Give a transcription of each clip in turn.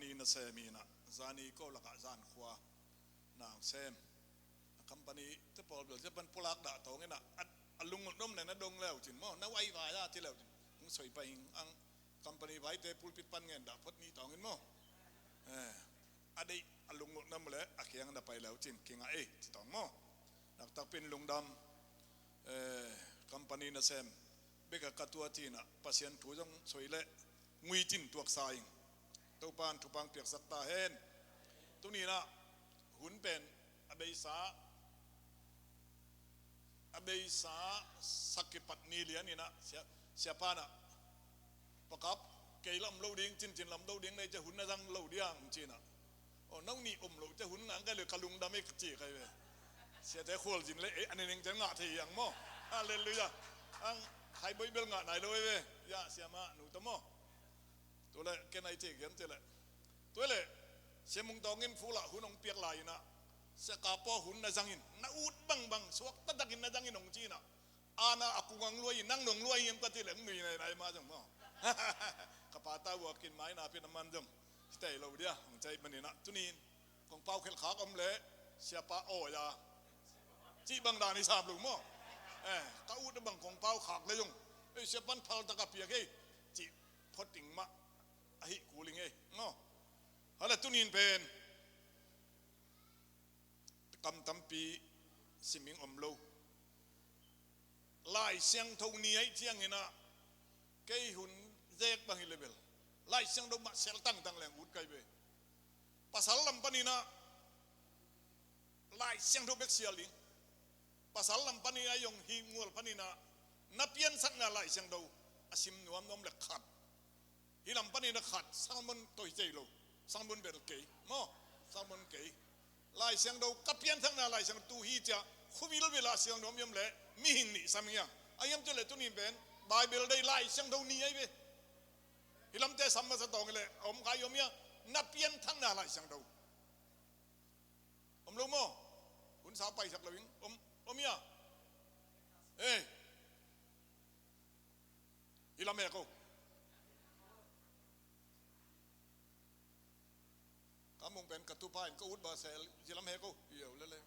company na semi na zani ko laka zan khwa na sem company te pol bel te pan polak da to ngena alung nom na dong leo chin mo na wai vai la ti leo ng soi pa ing ang company vai te pulpit pan ngen da phot ni to ngin mo adai alung nom le akyang da pai leo chin kinga ti tong mo nak tak pin lung dam company na sem beka katua tina pasien thu jong soi le ngui chin tuak sai to pan thu pang piak sak ta hen tu ni na hun pen abei sa sakipat ni lian ni na siapa na pakap kailam lo ding chin lam lo ding nei cha hun na jang lo diang china o nau ni lo cha hun nang ka le kalung da me chi kai ve sia te khol jin le an ning cha nga thi yang mo hallelujah ang hai boi bel nga nai lo ve ya siama nu to mo to le ke nai che gem te le to le se mung tong in fu la hunong piak lai na se ka po hun na jangin na ut bang suak ta dakin na jangin ong chi na ana akungang luai nang nong luai yem ka ti le ngui nai ma jang mo ka pa ta wa kin mai na pin man jam stay lo dia ong chai ban ni na tu ni kong pau khel kha om le sia pa o ya chi bang da ni sam lu mo ka ut bang kong pau khak le jong sia pan phal ta ka pia ke chi photing ma a hi kuling e no hala tu nin pen kam tampi siming omlo lai siang thau ni ai chiang ina kei hun zek bang level lai siang do ma sel tang leng ut kai be pasal lam panina lai siang do bek siali pasal lam panina yong hi ngol panina na pian sak na lai siang do asim nuam nom le khat hi lam panina khat salmon toi chei lo salmon ber ke mo salmon ke lai siang do kapian thang na lai siang tu hi cha khumil bela siang nom yam le mi hing ni samya ayam to le tu ni ben bible dai lai siang do ni ai be hilam te samma sa tong le om ka yom ya na pian thang na lai siang do om lo mo kun sa pai sak lawing om ya hilam ya ko kamong ben katupain ko ut ba sel jilam he ko yo le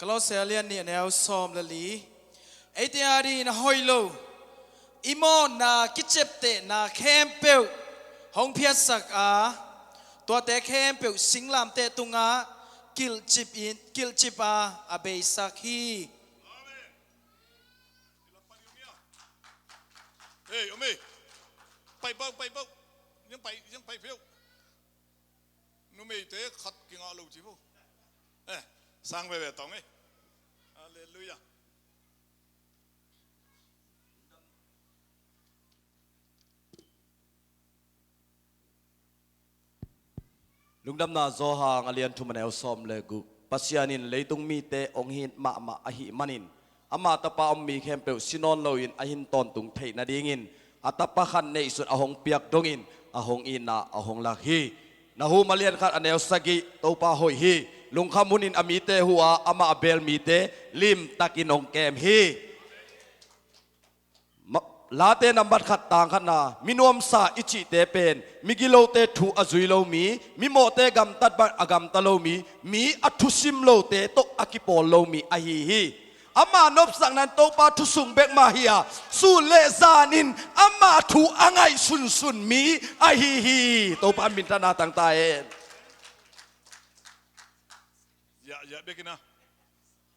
kalau selian ni neo som lali etiari na hoilo imo na kichepte na kempeu hong piasakตัวแต่เข้มเปียวสิงลามเตตุงากิลจิปาอเบสักฮีเฮ้ยโอเมไปเบ้ายังไปเพียวนุ่มเอเตะขัดกิงอาลูจิบุสร้างไปแบบตองฮาเลลูยาลุงดำนาโซฮางอเลียนทุมันเอลซอมเลกุปัสยานินเลยตุงมีเตองหินมาอหิมันินอามาตาปาอมมีแคมเปลซินอนโลอินอหินตอนตุงเทนาดิงินอาตาปะขันในสุดอหงเปียกดงอินอหงอินนาอหงลักฮีนาหูมาเลียนขัดอเนลสกิโตปาหอยฮีลุงขมุนินอมีเตหัวอามาเบลมีเตลิมตะกินองแกมฮีลาเตนัมบัดขัดต่างขัดนามินวมสาอิจิเตเป็นมิกิโลเตถูอจุยโลมีโมเตกัมตัดบัดอกัมตะโลมีอัตุซิมโลเตโตอากิโปโลมีอหิฮีอามานบสังนันโตปาทุสุงเบกมาเฮียสูเลซานินอามาถูอังไงสุนมีอหิฮีโตปามินตนาต่างตายอย่าเบกินะ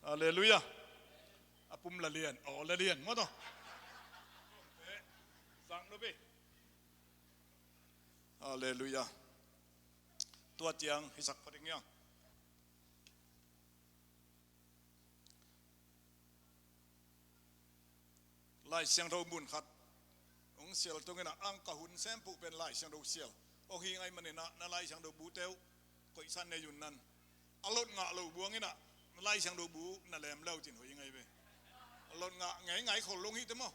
ฮาเลลูยาอาปุ่มละเลียนละเลียนมั้งต่อฮาเลลูยาตัวเจียงฮิสักพอดียังไล่เสียงเราบุญขัดองเสียวตรงนี้นะอังกะหุนแซมปูเป็นไล่เสียงเราเสียวโอ้ยไงมันเนี่ยนะไล่เสียงเราบูเตวก็อีสันในยุนนั้นอารมณ์งะเราบวงนี่นะไล่เสียงเราบูนั่นแหลมเล่าจินหัวยังไงไปอารมณ์งะไงคนลงฮิตมั้ง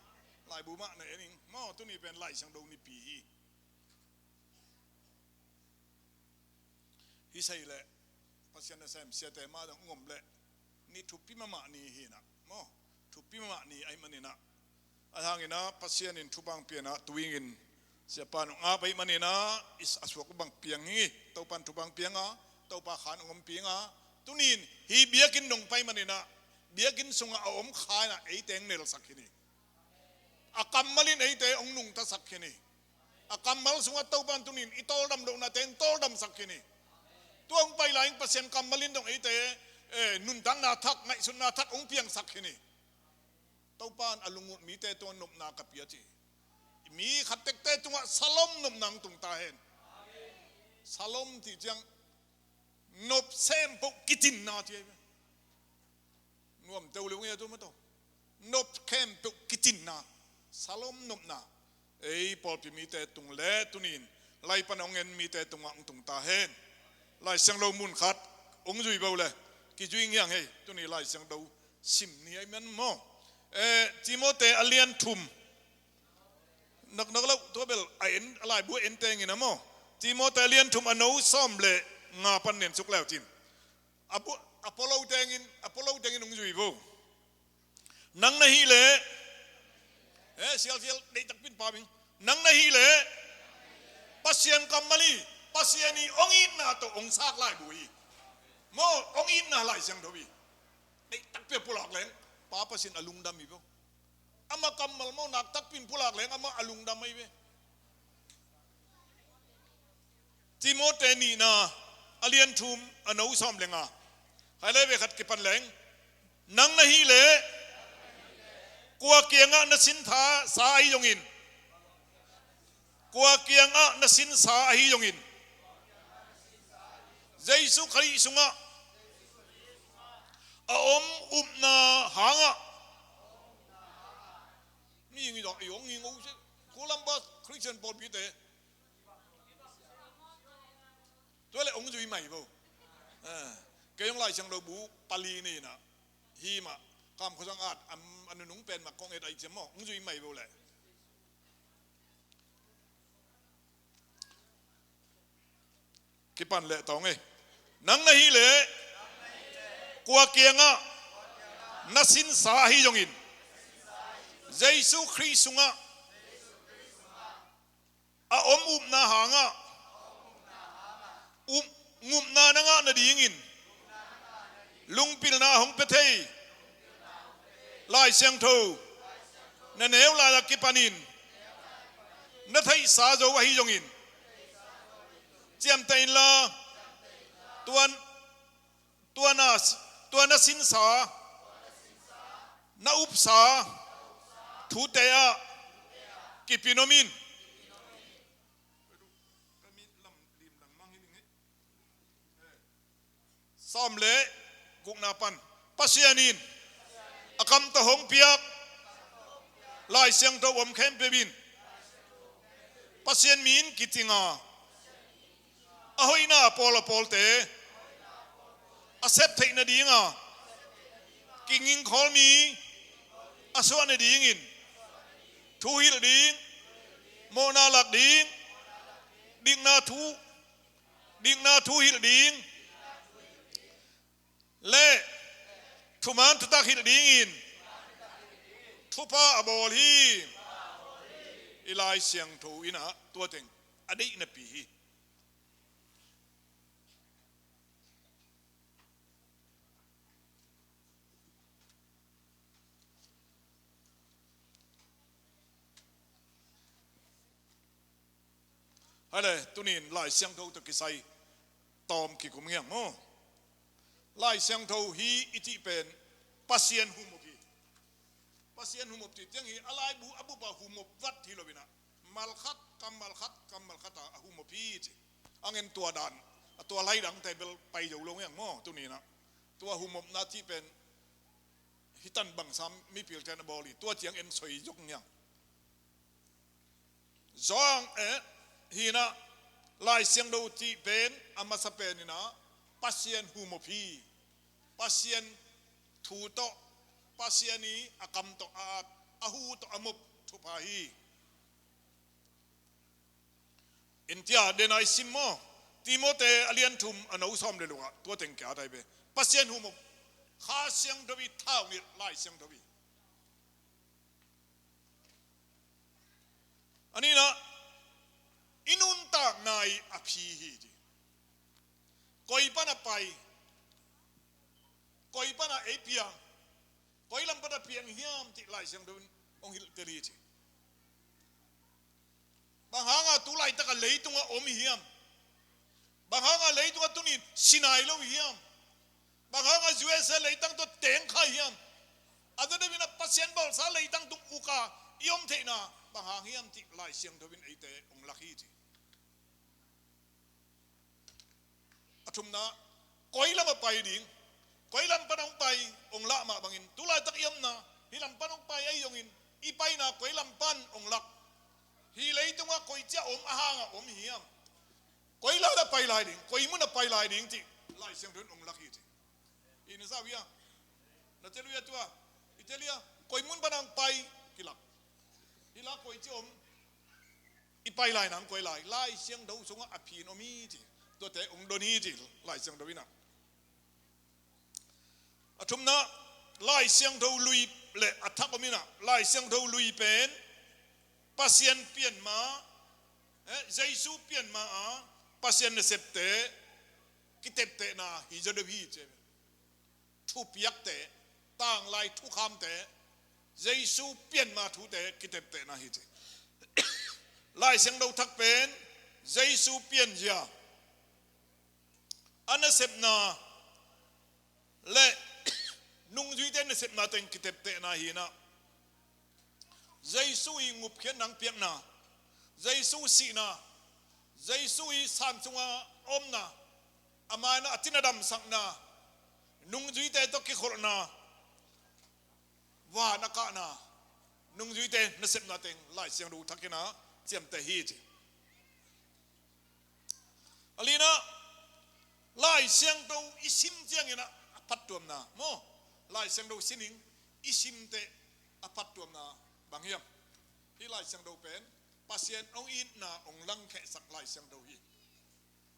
ไล่บูมะในเองมั้งตัวนี้เป็นไล่เสียงเรานี่ปี ฮิใส่แหละปัสยานะเซมเสียแต่มาต้องงมแหละนี่ทุบพิมะนี่เห็นนะโมทุบพิมะนี่ไอ้มันนี่นะอาทางนี้นะปัสยานินทุบังเปียนะตัวยิงเสียปานงาไปมันนี่นะอิสอสวกบังเปียงงี้เต้าปันทุบังเปียงอ่ะเต้าปาขานงมเปียงอ่ะตุนินฮีเบียกินดงไปมันนี่นะเบียกินสงอาอมขายนะไอ้เตงเนลสักนี่อากัมมาลินไอ้เตงนุ่งตะสักนี่อากัมมาลสงอาเต้าปันตุนินอิโตดำดงนาเตงโตดำสักนี่ตัวองไปหลายเปอร์เซ็นต์กัมมาลินดงไอ้เตนุนดังนาทักไงสุนนาทักองเปียงสักนี่เต้าปานอลุงุมีเตตัวนบนากับเปียจีมีขัดเตะตัวสลมนบนางตุงตาเห็นสลมที่จังนบเซมปุกิจินนาทีนวมเต้าเลี้ยงตัวมาตัวนบเข้มปุกิจินนาสลมนบนาไอ้ปอลปีมีเตตุงเล่ตุนินไล่ปนองเงินมีเตตุงตุงตาเห็นไล่เสียงเรามุนขัดองจุยเบาเลยกิจุยเงี้ยงเฮ้ตัวนี้ไล่เสียงเราสิมนี่ไอ้มันมอจิโมเตอเลียนทุมนักแล้วตัวเบลไอเอ็นอะไรบัวเอ็นเตงินะโมจิโมเตเลียนทุมอโนซ้อมเลยงาปันเนียนสุกแล้วจิมอพอลโลเตงินองจุยโบนังนาฮีเล่เสียลได้ตักปินปาบิงนังนาฮีเล่ปัสยันกัมมาลีปัสยันีองอินนาโตองซากไล่บุยโมองอินนาไล่เสียงทวีได้ตักเปียปุลอกเลยป้าปัสยันอลุงดำมีบ่อามากัมมัลโมนักตักปินปุลากเลยอามาอลุงดำไม่เว้จิโมเตนีนาอเลียนทุมอโนซ้อมเลงอ่ะใครเลยไปขัดกิปันแหลงนังนาฮีเล่กัวเกียงอ่ะนสินทาสาฮิยงอินกัวเกียงอ่ะนสินสาฮิยงอินเจสุคริสุงะอาอมอุบนาหางะนี่ยังไงดอกยงยิงงูใช่โคลัมบัสคริสเตียนบอลพีเตตัวเลยองค์จุยใหม่ป่ะเกี่ยงไล่ช่างเราบูปาลีนี่นะฮีมาคำเขาสังอาจอันนุ่งเป็นมากองเอ็ดไอเจมองค์จุยใหม่ป่ะแหละกี่ปันแหละตองไงนังนาฮีเล่กัวเกียงอ่ะนัสินสาฮิยงอินเจสุคริสต์งะอาอมอุบนาหางะอุบงุบนานังะนาดีงินลุงปิลนาหงเปเทยลายเสียงโทนเนวลายกิปานินนัทไยสาโจวะฮิยงอินเจียมเตนลาตัวนัสินสานาอุปสาทูเตะกิปิโนมินซ้อมเละกุกนาปันปัสยานินอากำตะหงเปียกลายเสียงตะวมเข้มเปบินปัสยานมินกิติงาอหอยนาปอลปอลเตอาเซปเทนดีงากิงิงคอลมีอาสวานดีงินทูฮิลดิงโมนาลักดิงดิงนาทูฮิลดิงเล่ทุมันทุตักฮิลดิงอินทุพาอบอลีอิลายเสียงทูอินะตัวเต็งอดีตนปีอะไรตัวนี้ลายเสียงทูตะกิไซตอมกิกุมเงียงโม่ลายเสียงทูฮีอิติเป็นปัสยันหุมบีปัสยันหุมบีจังฮีอะไรบูอบูบาหุมบวัดที่เราบินะมัลคัดกัมมัลคัดตาหุมบีจีอังเงินตัวดันตัวไล่ดังแต่ไปอยู่ลงอย่างโม่ตัวนี้นะตัวหุมบนาที่เป็นฮิตันบังซัมมีเพียงแต่นบอลีตัวเจียงเอ็นสวยยกเนี่ยจองฮีนะลายเสียงดูที่เป็นอามาสเปนนี่นะปัสยันหูมพีปัสยันทูโตปัสยันีอากำโตอาหูโตอามุบทุพาฮีอินเดียเดนไอซิมโม ติโมเตอเลียนทุมอนอุซอมเลยลูกอะตัวเต็งแก่ได้เบปัสเซียนหูมุข้าเสียงทวีเท่านี่ไล่เสียงทวีอันนี้นะอินุนตากนายอภิฮิจิกอยปนาไปกอยปนาเอเปียงกอยลำปนาเปียงเฮียมที่ไล่เสียงทวีองฮิลเตลีจิบางหางตุไลตะกันเลยตุงอมเฮียมบางหางเลยตุงตุนินสินายโลเฮียมบางหางจูเอสเลยตั้งตัวเต็งข้าเฮียมอาจจะได้เป็นปัสเซียนบอลซาเลยตั้งตุงอุกายอมเทน่าบางหางเฮียมที่ไล่เสียงทวินไอเตองลักฮีจีอาชุมนะก้อยลำมาไปดิ่งก้อยลำปนองไปองละมาบางอินตุไลตะเอียมนะฮิลำปนองไปไอยองอินอีไปนะก้อยลำปันองลักฮีเลยตุงว่าก้อยเจ้าอมอาหางอมเฮียมก้อยลำได้ไปลายดิ่งก้อยมุนได้ไปลายดิ่งที่ไล่เสียงทวินองลักฮีจีอินซาวิยานาเจลุยตัวอิตาเลียก้อยมุนปนองไปกิลักฮิลาก้อยเจ้าอมอีไปลายน้ำก้อยลายไล่เสียงดูสงอภินอมีจีตัวแต่องโดนีจีไล่เสียงดูวินาอาชุมนะไล่เสียงดูลุยเละอัฐกมินะไล่เสียงดูลุยเป็นปัสเซียนเปลี่ยนมาเจซูเปลี่ยนมาปัสเซียนเนเซปเตกิเตปเตนะฮิจเดบีเจทุบยักเตต่างไล่ทุกคำเตเจซูเปลี่ยนมาทุเตกิเตปเตนะฮิเจไล่เสียงดูทักเป็นเจซูเปลี่ยนยาอันนั้นเสพนาและนุ่งจุยเตนเสพนาเต็งกิเตปเตนาฮีนะเจสุยงุบเขียนนังเปียกนาเจสุสีนาเจสุยสันจงอมนาอามานะอตินาดัมสังนานุ่งจุยเตตกิขรนาวานักนานุ่งจุยเตนเสพนาเต็งไล่เสียงดูทักกินะเจียมเตฮีจิอลีนะไล่เสียงดูอิสิมเจียงนะพัดตัวนาโมไล่เสียงดูสินิงอิสิมเตอพัดตัวนาบางเฮียมที่ไล่เสียงดูเป็นปัสเซียนองอินนาองลังแค่สักไล่เสียงดูฮี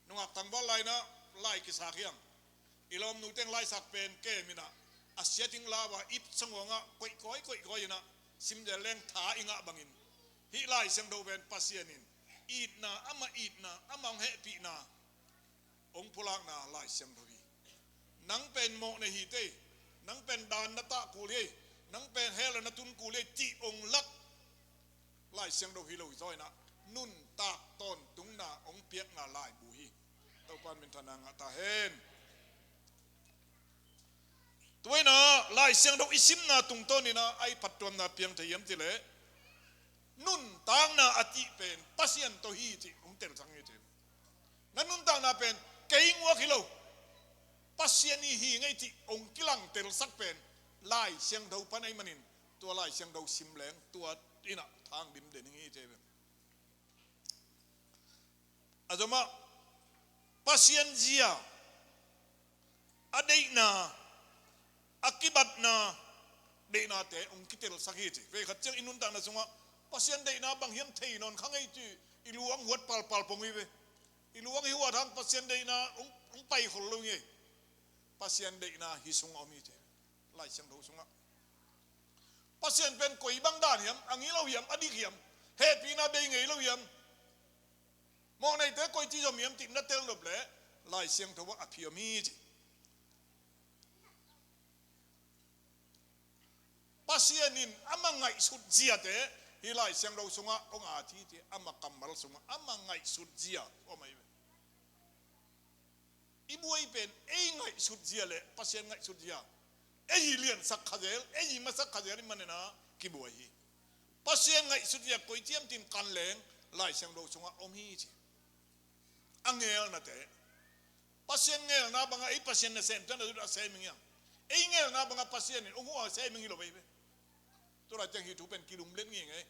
นุ่งอักตังบอลไล่นะไล่กิสาเฮียงอีลอมนูเต็งไล่สักเป็นเกมินะอาเซียติงลาวาอิบสงวงะก้อยนะซิมเดลแรงท้าอิงะบางอินที่ไล่เสียงดูเป็นปัสเซียนินอีดนาอามาอีดนาอามังเฮปีนาองค์พลังนาไล่เสียงทวีนังเป็นโมในฮีเตนังเป็นดานนตะกูเลยนังเป็นเฮลนตุนกูเลยจีองลักไล่เสียงทวีเราจ้อยนะนุ่นตากต้นตุงนาองเปียกนาไล่บุฮีตัวปานเป็นธนางตาเฮนตัวน่ะไล่เสียงทวีซิมนาตุงต้นนี่นะไอปัดตัวนาเปียงเทียมติเลนุ่นตางนาอติเป็นปัสยันตัวฮีจีองเตลสังเกตนั่นนุ่นตางนาเป็นเก่งวัวกิโลปัสยานีฮีไงที่องกิลังเตลสักเป็นไล่เสียงดูปันไอมันินตัวไล่เสียงดูซิมแหลงตัวนี่นะทางดิมเด่นงี้เจ็บอาจจะมาปัสยันเจียอดีตนาอากิบัตนาเดนาเตองกิเตลสักยี่จีเวขัดเจ้าอินุนตางนาสงะปัสยันเดนาบางเฮียมเทนอนข้างไอจีอิลวงหัวปัลปงวีเวอิลวงหัวทางปัสยันเดนาองไปคนลุงยี่pasien de na hisung omite lai sang do sunga pasien pen koi bang dan hiam angi lo hiam adik hiam he pi na be ngei lo hiam mo nei te koi chi jo miam tim na tel lob le lai siang tho wa apiomi ji pasienin amangai sut jia te hi lai siang do sunga ong a thi ti amakamal sunga amangai sut jia o mai ibuai pen ngai sut jia le pasien ngai sut jia lian sak khazel ma sak khazel manena kibuai hi pasien ngai sut jia koi tiam tim kan leng lai sang do sunga om hi chi angel na te pasien ngel na banga pasien na sem tan da sem ngia ngel na banga pasien ni ongu a sem ngi lo be to ra chang hi tu pen kilum len ngi ngai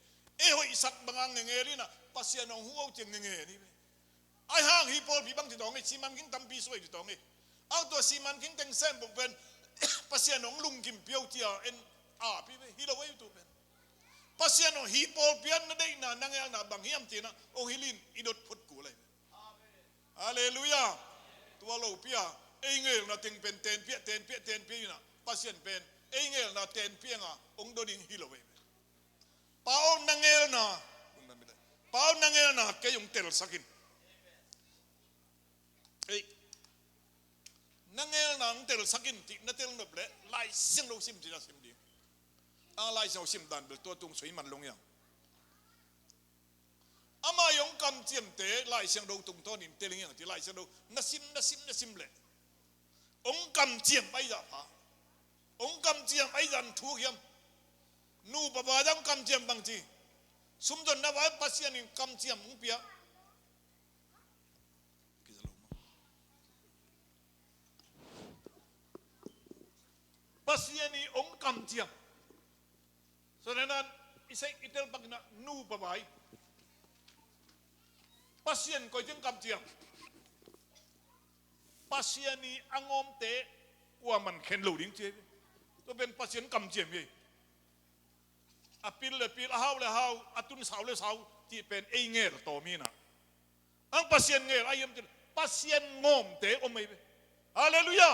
hoi sak banga ngeli na pasien ongu au cheng ngi ni ai hang hi pol pi bang ti dong si man king tam pi soi ti dong au to si man king teng sem bok ben pasien ong lung kim piau tia en a pi hi lo wei tu ben pasien ong hi pol pian na dei na nang na bang hiam ti na o hilin idot phut ku lai ฮาเลลูยาตัวเราเปียเองเงลนะติงเป็นเตนเปียนะปัสยันเป็นเองเงลนะเตนเปียงอ่ะองค์โดดิงฮิโลเวป้าองนังเงลนะป้าองนังเงลนะแกยงเตลสักินนังเงลนะองเตลสักินตินัเตลนบเล่ไล่เสียงเราซิมจีน่าซิมดีไล่เสียงซิมดันเบลตัวตุงสวยมันลงยังอามายองกำเจียมเตะไล่เสียงเราตุงต้นินเตลิงยังที่ไล่เสียงเรานัสิมเล่องกำเจียมไอ้ยาพาองกำเจียมไอ้ยันทุกยามนูปะบาดังกำเจียมบางทีสมจนนาวาปัสยานิกำเจียมมุเปียปัสยานิองกำเจียมส่วนนั้นอิสัยอิเตลบักนะนูปะบายปัสยานก็ยังกำเจียมปัสยานิอังอมเตะว่ามันเข็นหลุดิ้งเจตัวเป็นปัสยานกำเจียมยี่อปิลเลยปิลฮาวเลยฮาวอตุนสาวเลยสาวที่เป็นเอเงลโตมีนะอังปัสยานเงลไอ้ยมจิปัสยานงอมเตะอมไม่ฮาเลลูยา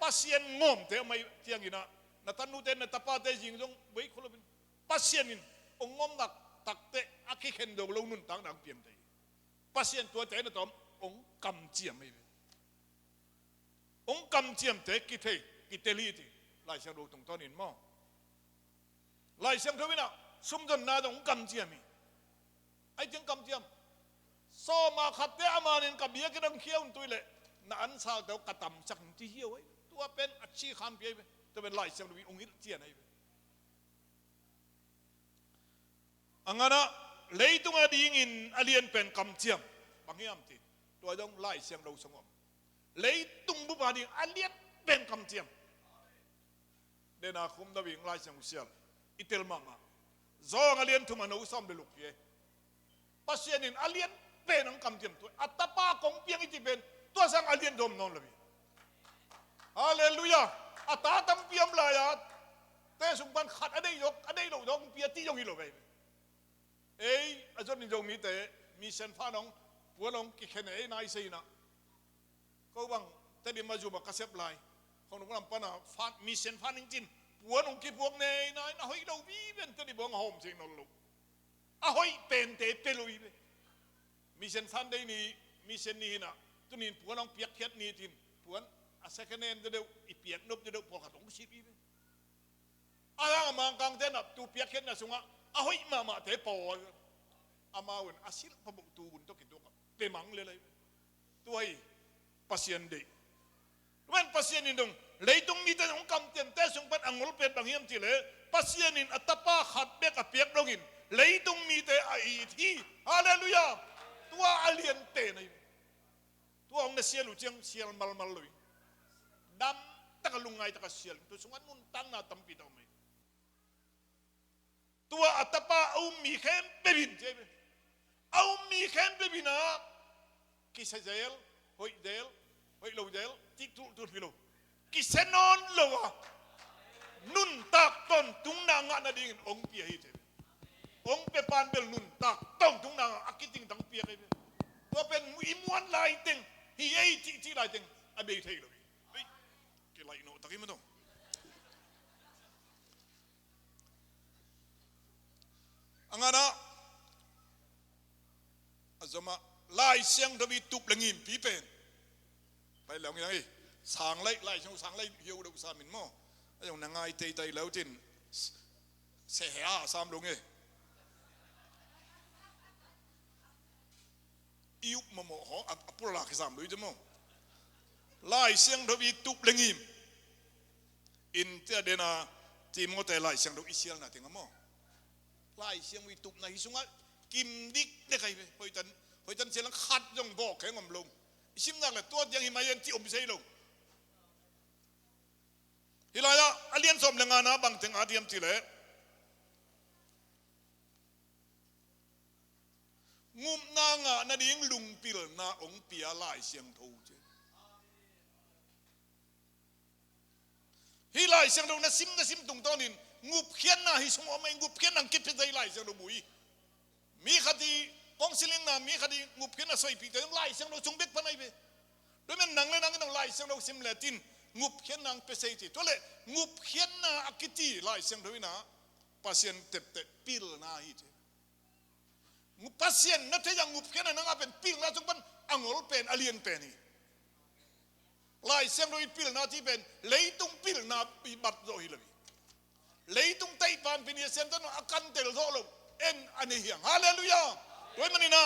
ปัสยานงอมเตะอมไม่เที่ยงกินะนัตันนูเตนนัตปาเตจิงจงไว้คนละเป็นปัสยานินองงอมดักตักเตะอาคิเข็นดงลงนุ่นตังดังเปียมเตะปัสยานตัวเตะนะตอมองกำเจียมไม่องกำเจียมเตะกิเตลีติไล่เสียงดูตรงต้นนินมอไล่เสียงทวินะสมจนนาองกำเจียมีไอ้จึงกำเจียมโซมาขัดเตะอามานินกับเบียกระดังเขี้ยวตัวเละน่าอันซาเตากระตำสักที่เหี้ยวไว้ตัวเป็นอัชีคำเปียไปตัวเป็นไล่เสียงดูองค์เจียนไอ้อังนั้นเลยตรงอดีงินอเลียนเป็นกำเจียมบางอย่างติตัวต้องไล่เสียงเราสงบเลยตุงบุบาดิอันเลียนเป็นคำเจียมเดนาคุมดาวิงไล่เสียงเสียลอิเตลมังอ่ะจองอันเลียนทุมันอุซ้ำเดลุกเย่ปัสยานินอันเลียนเป็นคำเจียมตัวอัตตาคงเพียงอิติเป็นตัวสังอันเลียนดมนอนเลยฮาเลลูยาอัตตาตั้มเพียมลายาแต่สุบันขัดอันใดยกอันใดโลดงเพียที่ยงฮิโลไปอาจารย์นิยมมีแต่มีเซนฟ้าน้องหัวน้องกิเขนเอนายซีนะก็บังแต่ดิมาจูบักกระเซบลายของน้องลำปนาฟ้ามีเซนฟ้าจริงๆหัวน้องกิพวกเนยนายนะเฮ้ยเราวิเป็นแต่ดิบังหอมจริงนนลูกเฮ้ยเป็นเตะเป็นลุยเลยมีเซนฟ้าได้นี่มีเซนนี่นะตัวนี้หัวน้องเปียกเทียดนี่ทินหัวอาศัยคะแนนเดียวอีเปียกนบเดียวพอขัดองชิบเลยอะไรมังกังเทนับตัวเปียกเทียดนะสุงะเฮ้ยมาเตะปออามาวันอาศิลปะบุกตูบุนตัวกินตัวกับเตมังเลยตัวไอ้ปัสยันเดย์วันปัสยันนินดงเลยตรงมีแต่องคำเต็มแต่สงปันอังลเป็นบางอย่างที่เลยปัสยันนินอัตตาขัดเบกกับเปียกดงินเลยตรงมีแต่ไอ้ที่ฮาเลลูยาตัวอเลียนเตนตัวองค์เสียลุจังเสียลมัลลุยดำตะกลุงไงตะกเสียลตัวสงวนมุนตั้งนาตั้มปีตอไม่ตัวอัตตาเอามีเข้มเบบินใช่ไหมเอามีเข้มเบบินะกิเซเจลหอยเดลหอยโลเดลจิตุตุฟิโลกิเซนอนโลวะนุนตักต้นตุงนางานาดิ่งองเปียฮิเทองเปปานเบลนุนตักต้นตุงนางอากิติงตังเปียฮิตัวเป็นอิมวันไลติงฮีเอจิไลติงอเบยเทโลเฮ้ยกิไลโนตะกี้มันต้องอังนั้นอาจมาไล่เสียงทวีตุบละงิมปีเป็นไปแล้วไงสางไล่ช่องสางไล่เฮียวดูสามินหม้อไอ้อย่างนางไงเตยแล้วจินเสียสามลงไงอิวมโมหออัปปุระขสามด้วยจ้ะหม้อไล่เสียงทวีตุบละงิมอินเตอร์เดนาจีโมเตไล่เสียงดูอิเชียลน่ะถึงหม้อไล่เสียงวิตุบในสุงะกิมดิกได้ใครไปพอยจันเสียงขัดย่องบอกแข็งอมลงชิมนักเลยตัวยังหิมายันที่อมเสียลงฮิลายะอเลียนสมเลงานะบางถึงอาเดียมที่เลยงุมนางะนาดิ่งลุงปิลนาองเปียไล่เสียงทูเจฮิลายเสียงทูนะซิมตุงตอนินงุบเขียนนะฮิสมอไม่งุบเขียนนังกิบเป็นใจไล่เสียงทูบุยมีคดี กองสิลิงนามีคดีงุบเขียนน่ะสวยปีแต่ต้องไล่เสียงเราจงเบ็ดพันไอเบโดยมันหนังเลยนังก็ต้องไล่เสียงเราซิมเลตินงุบเขียนนางเปเซติตัวเลยงุบเขียนนาอักิตีไล่เสียงเราวินาปัสเซียนเต็บเต็บปิลนาฮิตงุบปัสเซียนนั่นที่ยังงุบเขียนนั่งเป็นปิลนาจงเป็นอังอลเป็นอเลียนเป็นนี่ไล่เสียงเราปิลนาที่เป็นเลยตุงปิลนาปีบัดโดยเลยเลยตุงไตปานเป็นเสียงต้นอาการเตลโซโลเอ็นอันนี้ฮาเลลูยาโดยมันนี่นะ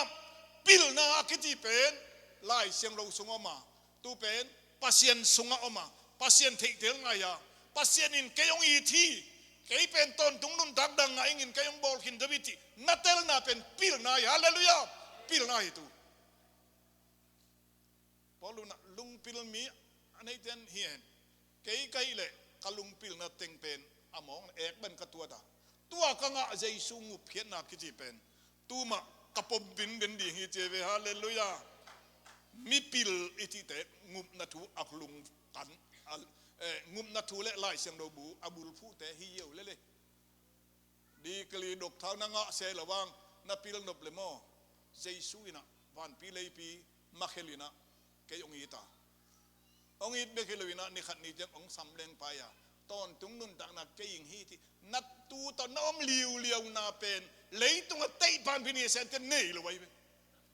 ปิลนาอักิตีเป็นไล่เสียงเราส่งออกมาตูเป็นปัสเซียนส่งออกมาปัสเซียนเทเทงไงยาปัสเซียนอินเกยองอีทีเกยเป็นต้นตุงนุนดักดังไงอินเกยองบอลคินดวิตินัตเตลนาเป็นปิลนาฮาเลลูยาปิลนาituพอลุงปิลมีอันนี้เต็นเฮียนเกยเกยเลยกลุงปิลนาเต็งเป็นอมองเอกเป็นกตัวตาตัวกังอาใจสูงุบเขียนนาคิจิเป็นตัวมากระปมบินเป็นดีฮิเจเวฮาเลลูยามีปิลอิติเตงุบนาทูอักลุงกันงุบนาทูเละไล่เสียงโดบูอบุลผู้แต่ฮิเยวเละดีกลีดกเท้านางะเสระวังนาปิลนบเลโมเจสุอินะวันปีเลยปีมาเคลินะเกยองอีตาองอีเบเคลวินะนิขัดนิจังองสำเร็งไปอ่ะตอนตุงนุนตักนักเกยิงฮีที่นัดตูตอนน้อมเลียวนาเป็นเลยตุงเตะปานพินิเซนเตเน่เลยไว้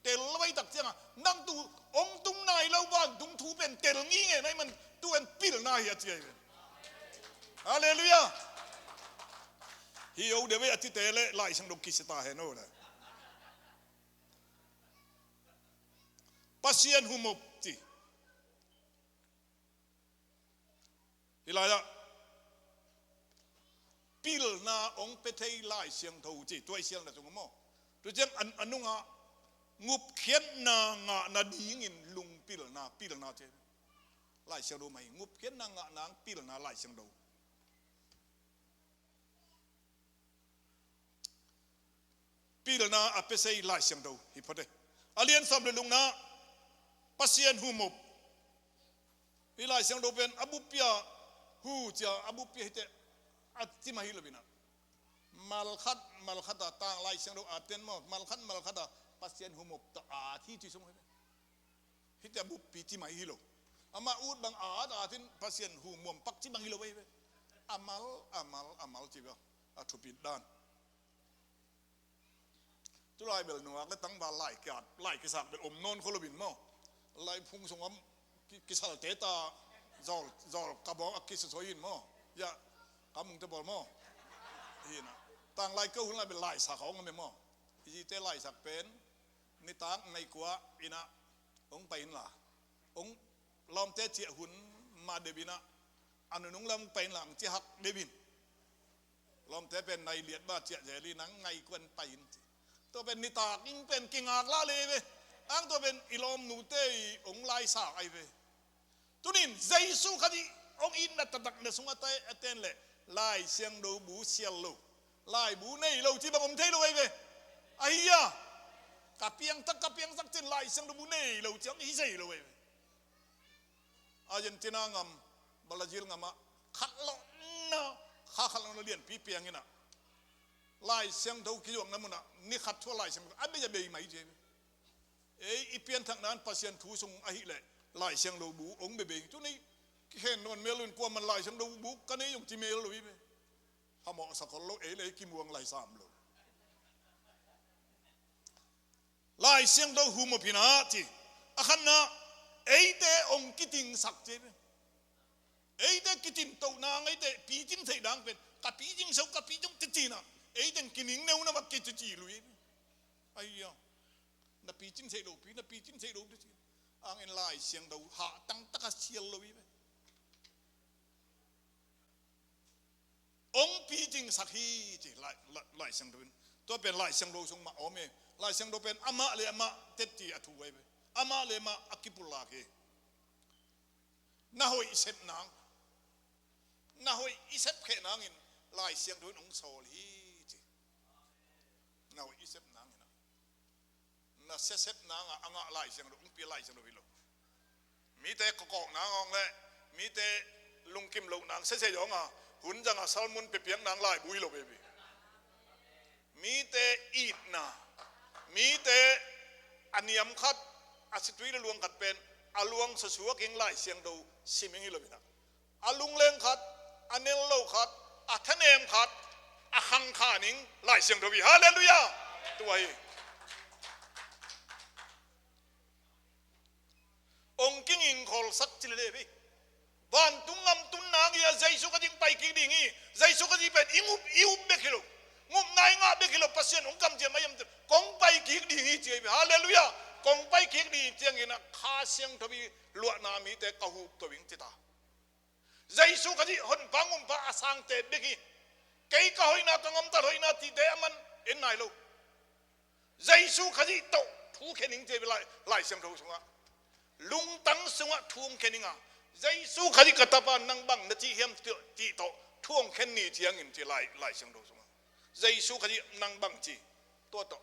เตลไว้ตักเสียงนั่งตูองตุงนายเล่าบ้านตุงทูเป็นเตลงี้ไงมันตัวเป็นปิลนายเจียฮาเลลูยาฮิโอเดวิอติเตเลไล่ช่างดกิสตาเฮโน่เลยปัสเซียนหุมบจีฮิลายะปิลนาองเปเทไล่เสียงทูจีตัวเสียงนะจงมั่วตัวเจ้าอันนุ่งะงุบเขียนนางะนาดีงินลุงปิลนาเจไล่เสียงดูไหมงุบเขียนนางะนางปิลนาไล่เสียงดูปิลนาอเปเซไล่เสียงดูฮิปโปเตอเลียนสำเร็จลุงนะปัสเซียนหุมบฮิไล่เสียงดูเป็นอบุปยาฮูจ้าอบุปยาเตอัติมาฮิลบินะมัลคัดต่างไล่เสียงดูอาเตนมอมัลคัดปัสเซียนหุมบตาที่ที่สมัยฮิตบุปปีที่มาฮิโลอามาอูดบางอาทินปัสเซียนหุมบปักที่บางฮิโลไว้อามัลจีบอาทุปิดด้านตุลายเบลนัวก็ตั้งบาไล่กัดไล่กิสักเป็นอมนอนโคลบินมอไล่พุงสงมกิสัลเตตาจอลกระบอกกิสโซยินมอยะกำมุงจะบอกมอฮีนะต่างไล่ก็หุ่นไล่เป็นไล่สักเขาเงินเป็นมออีเตไล่สักเป็นในต่างในกัวอินะองไปอินล่ะองลอมเตเจียหุ่นมาเดบินะอันนุงลำไปหลังเจียหักเดบินลอมเตเป็นในเลียดบ้าเจียเจรีนังไงกวนไปอินตัวเป็นนิตายิ่งเป็นกิ่งอากละเลยเว้อังตัวเป็นอิลอมนูเตองไล่สากไอเว้ตัวนี้เจสุขดีองอินนัตตักเนสุงอัตเตนเล่ไล่เสียงดูบูเซียลโลไล่บูในโลที่บางผมเทโลไอเว้ไอ้ยากับเพียงสักเจนไล่เสียงดูบูในโลที่องอิเซโลไอเว้อาร์เจนตินางามบราซิลงามขัดลนะขัดลเลียนปีเปียงนี่นะไล่เสียงดูคิดว่างั้นมันนะนี่ขัดทั่วไล่เสียงอันไม่จะเบย์ไหมเจ้อีเปียนทางนั้นปัสเซียนทูทรงไอ้เลยไล่เสียงดูบูองเบย์ตัวนี้เห็นนวลเมลุนกลัวมันไล่เสียงดูบูกันนี่ยงจีเมลเลยเว้ยถ้าหมอสักคนโลเลยกิมวงไล่สามเลยไล่เสียงดูหูมพินาจีอาขันนะเดองกิติงสักเจ้เดกิตินตัวนางเดปีจินใส่ดังเป็นกับปีจิงเสากับปีจงติจีน่ะเดกินิงเนื้อนะว่ากิจจีลุยไอ้ยานับปีจินใส่ดูปีนับปีจินใส่ดูดิอ่างเอ็นไล่เสียงดูหาตั้งตะกเชียลลุยองปีจิงสักฮีจีไล่เสียงดูตัวเป็นไล่เสียงดูทรงมาโอเมไล่เสียงดูเป็นอามาเลยอามาเต็ดจีอถูไว้อามาเลมาอักิปุลาเกน่าหอยเสพนางน่าหอยอิเสพเขนางอินไล่เสียงดูองโซลีจีน่าหอยอิเสพนางอินะน่าเสพนางอ่ะไล่เสียงดูองปีไล่เสียงดูวิโลมีแต่กอกนางองเลยมีแต่ลุงกิมลุงนางเสยองอ่ะหุ่นจังอ่ะซาลมุนเปียงนางไล่บุยโลเบบีมีแต่อีดนา มีแต่อันยำคัดอาศิตุยลวงขัดเป็นอาลวงสชัวกิงไล่เสียงดูสิมิงฮิโลบินะอาลุงเลงขัดอันเนลโลขัดอาทะเนมขัดอาคังขานิงไล่เสียงดูบิฮาเลลูยาตัวเององค์กิงอิงคอลสักจิเลบิบ้านตุงงำตุนนางยาใจสุขจิงไปกิดิ่งอีใจสุขจิเป็นอิวเบกิโลงุมนายงาเบกิโลปัสเซียนองค์กำเจียมายังกงไปกิดิ่งอีเจียบิฮาเลลูยากงไปกิดิ่งเจียงอินะข้าเสียงทวีลวดนามีแต่กะหูตัววิ่งจิตาใจสุขจิหนปังอุมปะอาสังเตเบกิเกยกะหอยนาตงมตะหอยนาทีเดมันเอ็นนายโลใจสุขจิโตทูเขนิงเจบิไล่เสียงทวีสุงะลุงตังสุงะทูงเขนิงะใจสู้ขจิกตาปานังบังนาทีเฮียมจีโตท่วงแค่นี้เทียงอินที่ไล่เสียงดูสมใจสู้ขจินังบังจีตัวต่อ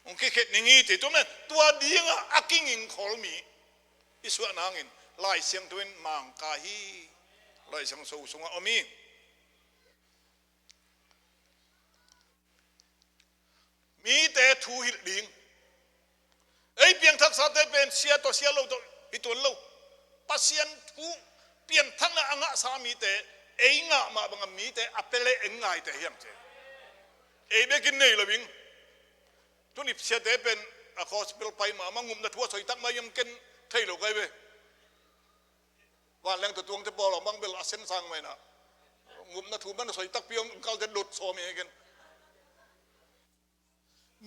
องค์เขตนี้ที่ตัวนั้นตัวดีงะอากิงิงขอลมีอิสวานางอินไล่เสียงตัวนั้นมังกาฮีไล่เสียงสู้สมอมีมีแต่ทูหิลดิงไอเพียงทักษะแต่เป็นเสียตัวเสียโลตัวอิตัวโลปัสยันกูเปลี่ยนทั้งนั้นอ่างสามีแต่เองอ่ะมาบังมีแต่อัปเลเองไงแต่เฮียมเจเอเบกินนี่ละวิงทุนิเสียแต่เป็นอะคอสเปลไปมางุมนัทัวสอยตักมายังเกินไทยโลกไงเว้วันแรงตัวตวงจะบอกเราบังเบลอาเซนซังไหมนะงุมนัทัวมันสอยตักเปียงเขาจะหลุดโซมีกัน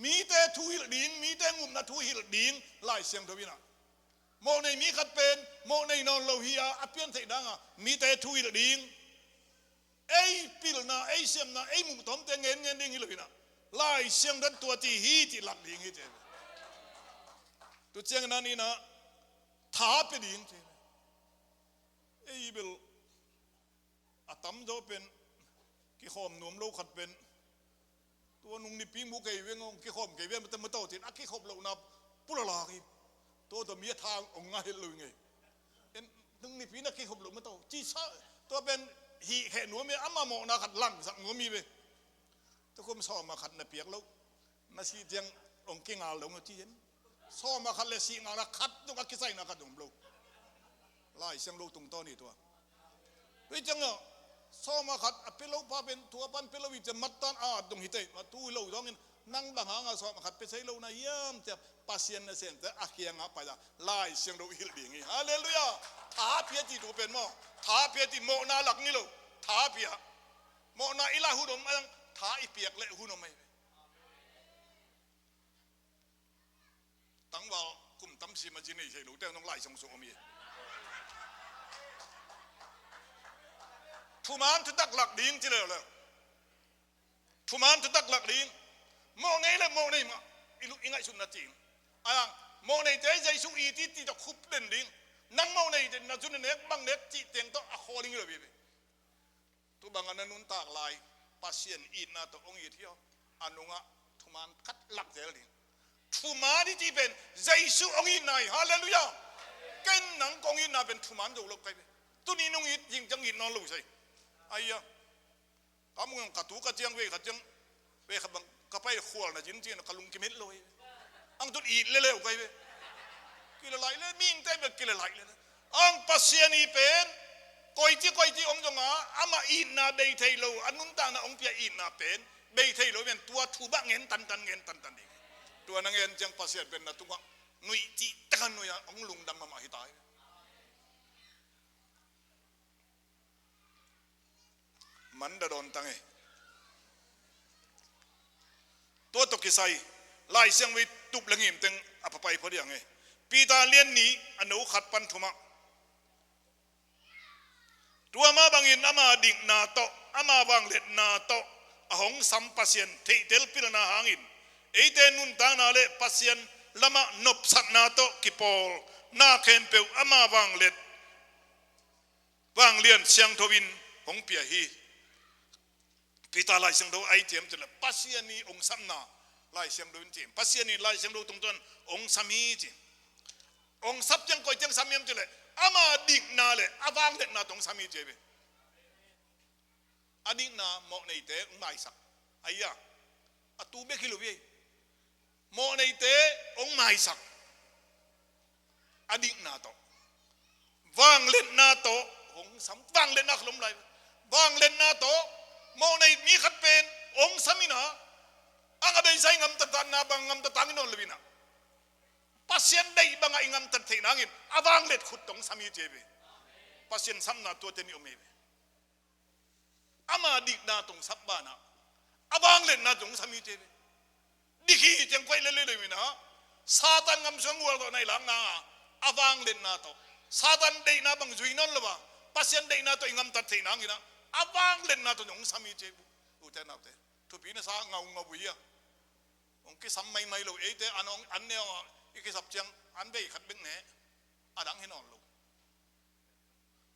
มีแต่ทุยดิงมีแต่งุมนัทัวหิลดิงไล่เสียงทวีนะโมในมีขัดเป็นโมในนอนโลหิอาอเปียนเถิดังอ่ะมีแต่ทุยละดิ่งไอ้ปิลนาไอ้เสียมนาไอ้มุมต้มแต่เงินดิ่งฮิโลบินะไล่เสียงดันตัวที่ฮีที่หลักดิ่งฮิเจตัวเจียงนั้นนี่นะท้าไปดิ่งเจไอ้เบลอาตั้มโจเป็นกี่ข้อมหนุ่มโลขัดเป็นตัวนุ่งนี่ปีมุกเกยเวงกี่ข้อมเกยเวงมันแต่มาโตจิตอ่ะกี่ข้อมเรานับปุระลากีตัวมีทางองค์ง่ายเลยไงเอ็นนึงนี่พี่นักขี้ขบหลุมมาโตจีซ่าตัวเป็นหีแห่หนูมีอามาโมนาขัดลั่นสักหนูมีไปตัวคุมซ้อมมาขัดในเปียกแล้วนาซีเจียงองค์เก่งอาหลงจีเห็นซ้อมมาขัดเลยสีงานะขัดตัวกิใส่นะขัดหนุ่มลูกไล่เสียงลูกตรงต้นนี่ตัวเฮ้ยจังเนาะซ้อมมาขัดเป็นลูกพาเป็นตัวปันเป็นลูกวิจมัดตันตรงหิเตมาตู้ลูกท้องเงินนั่งบังหางซ้อมมาขัดไปใช้ลูกนะเยี่ยมจะpasien na sen te akia nga pa da lai siang do hil ding hi hallelujah tha pia ti du pen mo tha pia ti mo na lak ni lo tha pia mo na ila hu dom ang tha I piak le hu no mai tang wa kum tam si ma ji nei sei lo te nong lai song so mi thu man tu dak lak ding ti le le thu man tu dak lak ding mo nei le mo nei ma ilu ingai sun na ting anh mô này thế dây xuống y tí cho khúc đền đi năng mô này thì nó chun nét bằng nét chỉ tiền to khó linh rồi bị tu bằng anh nun tạc lại pasien in na to ông y theo anh ông ạ thu man cắt lắc dễ đi thu man đi chỉ bên dây xuống ông y này hallelujah cái nắng ông y na bên thu man rồi lộc cái tu ni ông y chính chẳng y nó lùi say ai à cảm ơn cả tú cả chiang về cả bằng cả bay khua là chính nó cả lung kim hết rồi ang tu eat le le kai be kila lai le ming tai be kila lai le ang pasien I pen koi ti om jonga ama eat na be thai lo anun ta na ong pia eat na pen be thai lo ben tua thu ba ngen tan ni tua na ngen jang pasien ben na tunga nui ti takan no ya ong lung dam ma hi tai man da don tangai tua to kisai lai siang vi tup langim teng apa pai phodi ange pita lien ni anu khat pan thuma tua ma bangin ama ding na to ama bang let na to ahong sam pasien thei tel pil na hangin eite nun ta na le pasien lama nop sak na to kipol na khen pe ama bang let bang lien siang thobin hong pia hi pita lai siang do ai tiam tele pasien ni ong sam na lai siang do tim pasien ni lai siang do tung ton ong sami ti ong sap jang koi jang samiam tele ama dik na le awang let na tong sami jebe adik na mo nei te ong mai sak aya atu be kilu bi โมในเตองไม่สักอดีตนาโตวางเล่นนาโตองสัมวางเล่นนาขลุ่มไหลวางเล่นนาโตโมในมีขัดเป็นองสามินาอังอาเบย์ใส่งำตัดตานนาบังงำตัดตางินอนเลวินาpasien dai banga ingam tat theinangin awang let khut tong sami jebe pasien samna to teni omebe ama dik na tong sabbana awang let na tong sami jebe dikhi jeng kwai le le mina satan ngam song wal ko nai lang na awang let na to satan dai na bang juinon loba pasien dai na to ingam tat theinangina awang let na to tong sami jebe uten autte to pina sa ngau ngau buia ong ki sam mai mai lo ete anong anneo iki sap chang an bei khat beng ne adang hinon lo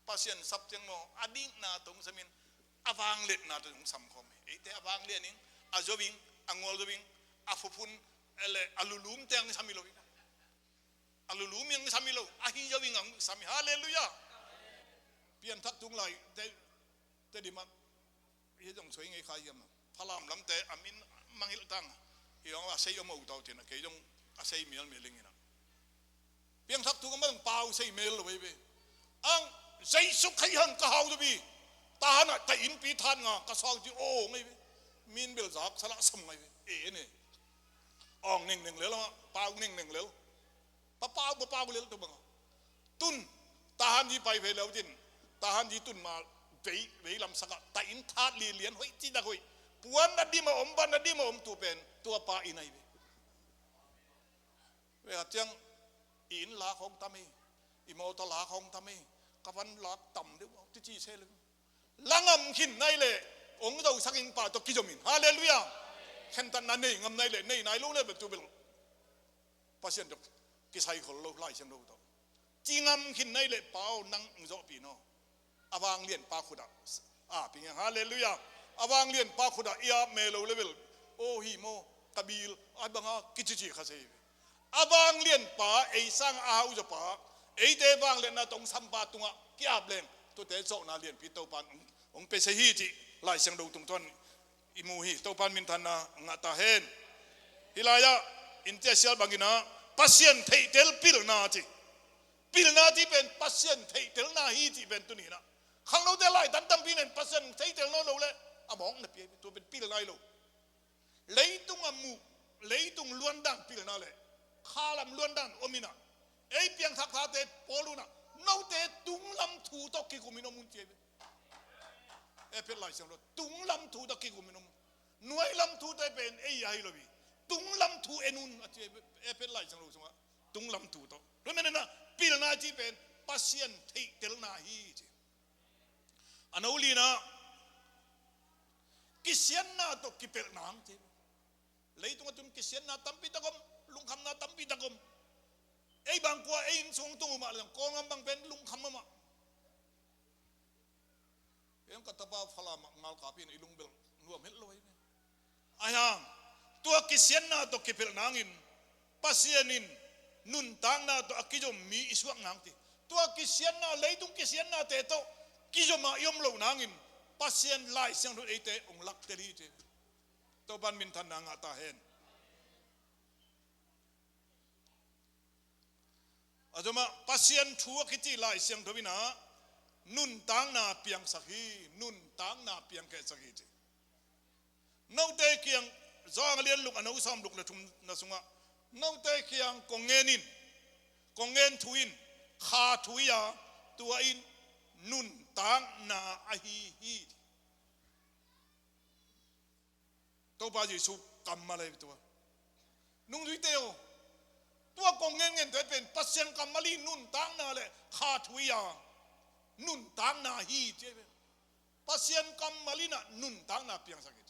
pasien sap chang mo ading na tong samin awang let na tong sam khom ete awang le ning azobing angol zobing afupun ele alulum tang samilo alulum yang samilo ahi jobing ang sami haleluya pian thak tung lai te di mak ye jong choi ngai khai yam phalam lam te amin mangil tang yong a sei mo tau tin ke jong a sei mial meling ina piang thak tu ka mang pau sei mel lo be ang sei su khai han ka hau bi ta na ta in pi than nga ka sang ji o ngai min bel zak sala sam ngai e ne ong ning ning le lo pau ning ning le pa pau le to bang tun ta han ji pai ve lo tin ta han ji tun ma ve lam saka ta in that li lian hoi ti da hoi puan na di ma om ban na di ma om tu pen tua pa inaiเวลาเจียงอินลาของทำไมอิโมตลาของทำไมกวันลาต่ำด้วยที่จีเซลลังมขินในเลยองค์เราสักอิงป่าตกิจมินฮาเลลูยาเห็นตันนั้นนี่งำในเลยในนายรู้เลยเป็นตัวเป็นภาษาจกกิไซคนโลกไล่เช่นโลกตัวจีงำขินในเลยเปล่านั่งอุจปีโนอาวางเลียนปาขุดาปีนี้ฮาเลลูยาอาวางเลียนปาขุดาอียเมโลเลเวลโอฮิโมกบิลอับังอากิจจีข้าเซabang lian pa ei sang ahau jo pa ei te bang len na tong sam pa tunga ki ab leng to te zo na lian pi to pan ong pe se hi ti lai sang do tung ton imu hi to pan min than na nga ta hen hilaya in te sial bangina pasien thei tel pil na ti ben pasien thei tel na hi ti ben tu ni na khang lo te lai dan tam pi nen pasien thei tel no lo le among na pi to ben pil nai lo leitung amu leitung luan dang pil na leข้าลำล้วนดันอมินะไอเพียงทักทาเตปอลูนะน้าเตตุงลำถูตกิกุมินมุนเจเบเอเป็นไรเสียงรถตุงลำถูตกิกุมินมุหน่วยลำถูเตเป็นไอ้ยัยลบีตุงลำถูเอนุนเจเบเอเป็นไรเสียงรถสงะตุงลำถูโตรู้ไหมนะปีลนาจีเป็นปัสยันที่เตลนาฮีเจอันนู้ลีนะกิเซียนนาตกิเปลนางเจเลยตรงนั้นกิเซียนนาตั้มปิตะกมลุงคำนาตั้มปีตะกมไอ้บางกว่าไอ้สงตุงมาเลยกองบางเป็นลุงคำมาเอ็มกัตตาฟลามงาลกาพินไอ้ลุงเบลรวมเห็นลอยเนี่ยอายังตัวกิเซียนนาตัวกิเปลนางอินปัสยานินนุนตางนาตัวกิจมมีอิสวงนางตีตัวกิเซียนนาเลยตุงกิเซียนนาเตโตกิจมายมโลนางอินปัสยานไล่เสียงรถไอเตองลักเตลีเจตัวบันมินทันนางอาตาเห็นอาจจะมาปัสยันทัวกิจิไล่เสียงทวินานุนตังนาเปียงสักฮีนุนตังนาเปียงแค่สักฮีจีน้าเตะเกียงจางเลียนลุกอันนู้สามลุกเลยทุ่มนาสุงะน้าเตะเกียงกงเงินินกงเงินทุอินขาทุยาตัวอินนุนตังนาอฮีฮีตัวป้าจีสุกำมาเลยตัวนุ่งดุยเตโอตัวกงเงินเธอเป็นปัสยันกำมาลีนุนตังนาเลยขาทุยานุนตังนาฮีเจเปปัสยันกำมาลีน่ะนุนตังนาเปียงสักที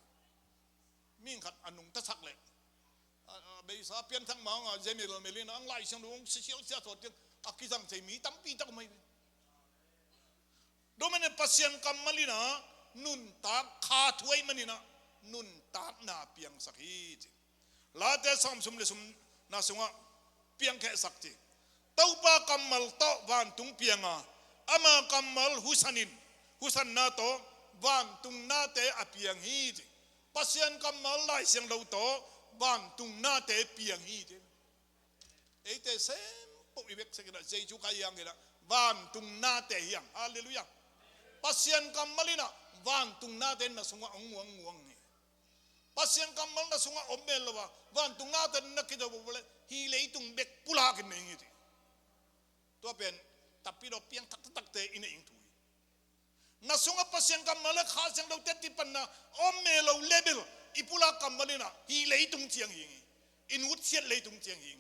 มิ่งขัดอนุงตะสักเลยเบย์สาเปียนทั้งมังเจมิลเมลินอังไลเสียงดวงเสียวเสียสดจังอักกิจังใจมีตั้มปีตั้งไม่ดูมันปัสยันกำมาลีน่ะนุนตังขาทุยมันนี่นะนุนตังนาเปียงสักทีลาเตสามสมเลสมนาสงะเปียงแค่สักทีเต้าปากำมัลโตวันตุงเปียงอามากำมัลฮุสันินฮุสันนาโตวันตุงนาเตอเปียงฮีปัสยันกำมัลไล่เสียงเราโต วันตุงหน้าเตะเปียงฮีเตไอเตะเซมปกอีเวกเสกนะเจจูกายังกันละวันตุงหน้าเตะยังฮาเลลูยาปัสยันกัมมาลินะวันตุงหน้าเตะนะสงะองงวงงวงนี่ปัสยันกัมมานะสงะอมเบลละวะวันตุงหน้าเตะนักกิจบุบเลยฮีเลยตุงเบกปุลากินนี่ทีตัวเป็นตับปีดอกเปียงตักตักเตะอินเองถุยนะสงะปัสยันกัมมาเลยข้าเสียงเราเตะที่ปันนะอมเมลเราเลเบลอีปุลากัมมาลินะฮีเลยตุงเจียงยิงอินวุฒิเสียเลยตุงเจียงยิง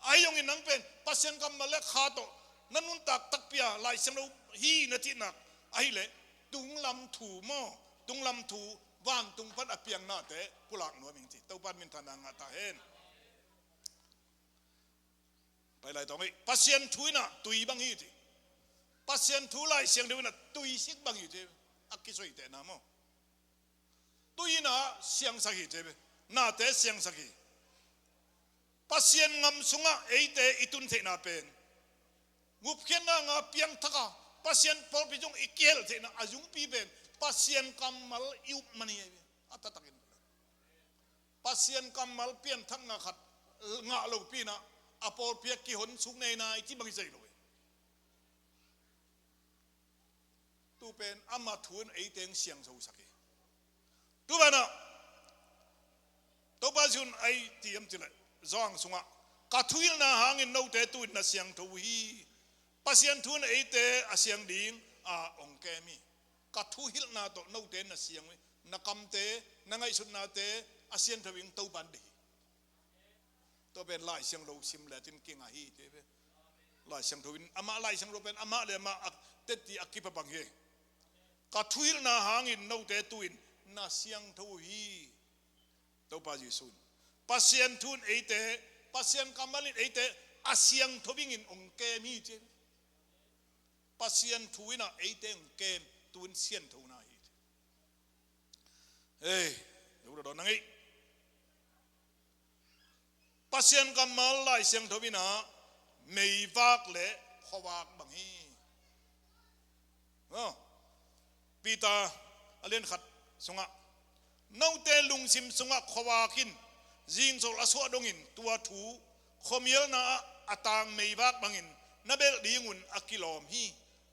ไอ้ยงอินนังเป็นปัสยันกัมมาเลยข้าโตนั่นนุ่นตักตักเปียลายเสียงเราฮีนาทีนักไอ้เลยตุงลำถูหม้อตุงลำถูว่านตุงพัดอเปียงหน้าเตะกุหลาบหนัวมิงจีเต้าปันมินทานางาตาเห็นไปไล่ต่อไปปัสยันถุยน่ะตุยบังฮีจีปัสยันถุยไล่เสียงเดียวน่ะตุยสิกบังฮีจีอักกิโซยเตะน้ำมั้งตุยน่ะเสียงสักฮีจีหน้าเตะเสียงสักฮีปัสยันงำสุงะเอเตะอิตุนเทน่าเป็นงุบเขียนน่ะงาเปียงทักะpasien por bijong ikel te na ajung pi ben pasien kamal iup mani ata takin pasien kamal pian thak nga khat nga lo pi na apor pia ki hon sung nei nai chi bang sei lo tu pen ama thun ei teng siang so sake tu bana to ba jun ai tiam chile zong sunga ka thuil na hangin no te tu na siang tho hi pasien thun eite asyang ding a ongke mi ka thu hil na to no te na siang na kam te na ngai sun na te asien thawing to ban di to ben lai siang lo sim la tin king a hi te be lai siang thawin ama lai siang lo ben ama le ma te ti akipa bang he ka thu hil na hangin no te tuin na siang tho hi to pa ji sun pasien thun eite pasien kamalin eite asyang thawing in ongke mi che pasien thuina eiteng ken tun sien thuna hi hey yo do nangai pasien kamal lai siang thobina meivak le khowak bang hi pita alen khat sunga naute lungsim sunga khowakin jing sol aswa dongin tua thu khomiel na atang meivak bangin nabel dingun akilom hi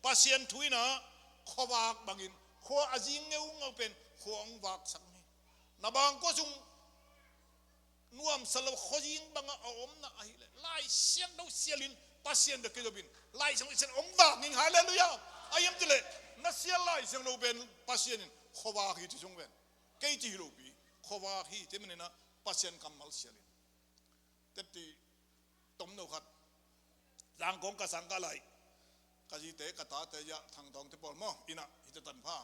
pasien thuina khowak bangin kho ajing ngeu ngau pen khong wak sak ni nabang ko sung nuam salo khojing banga om na ahile lai sian do sialin pasien de kedobin lai sang sen ong wak ning hallelujah ayam tile na sial lai sang no ben pasien khowak hi sung ben kei ti lo bi khowak hi te menena pasien kamal sialin tepti tom no khat jang kong ka sang ka lai ka ji te ka ta te ya thang dong te pol mo ina ite tan pha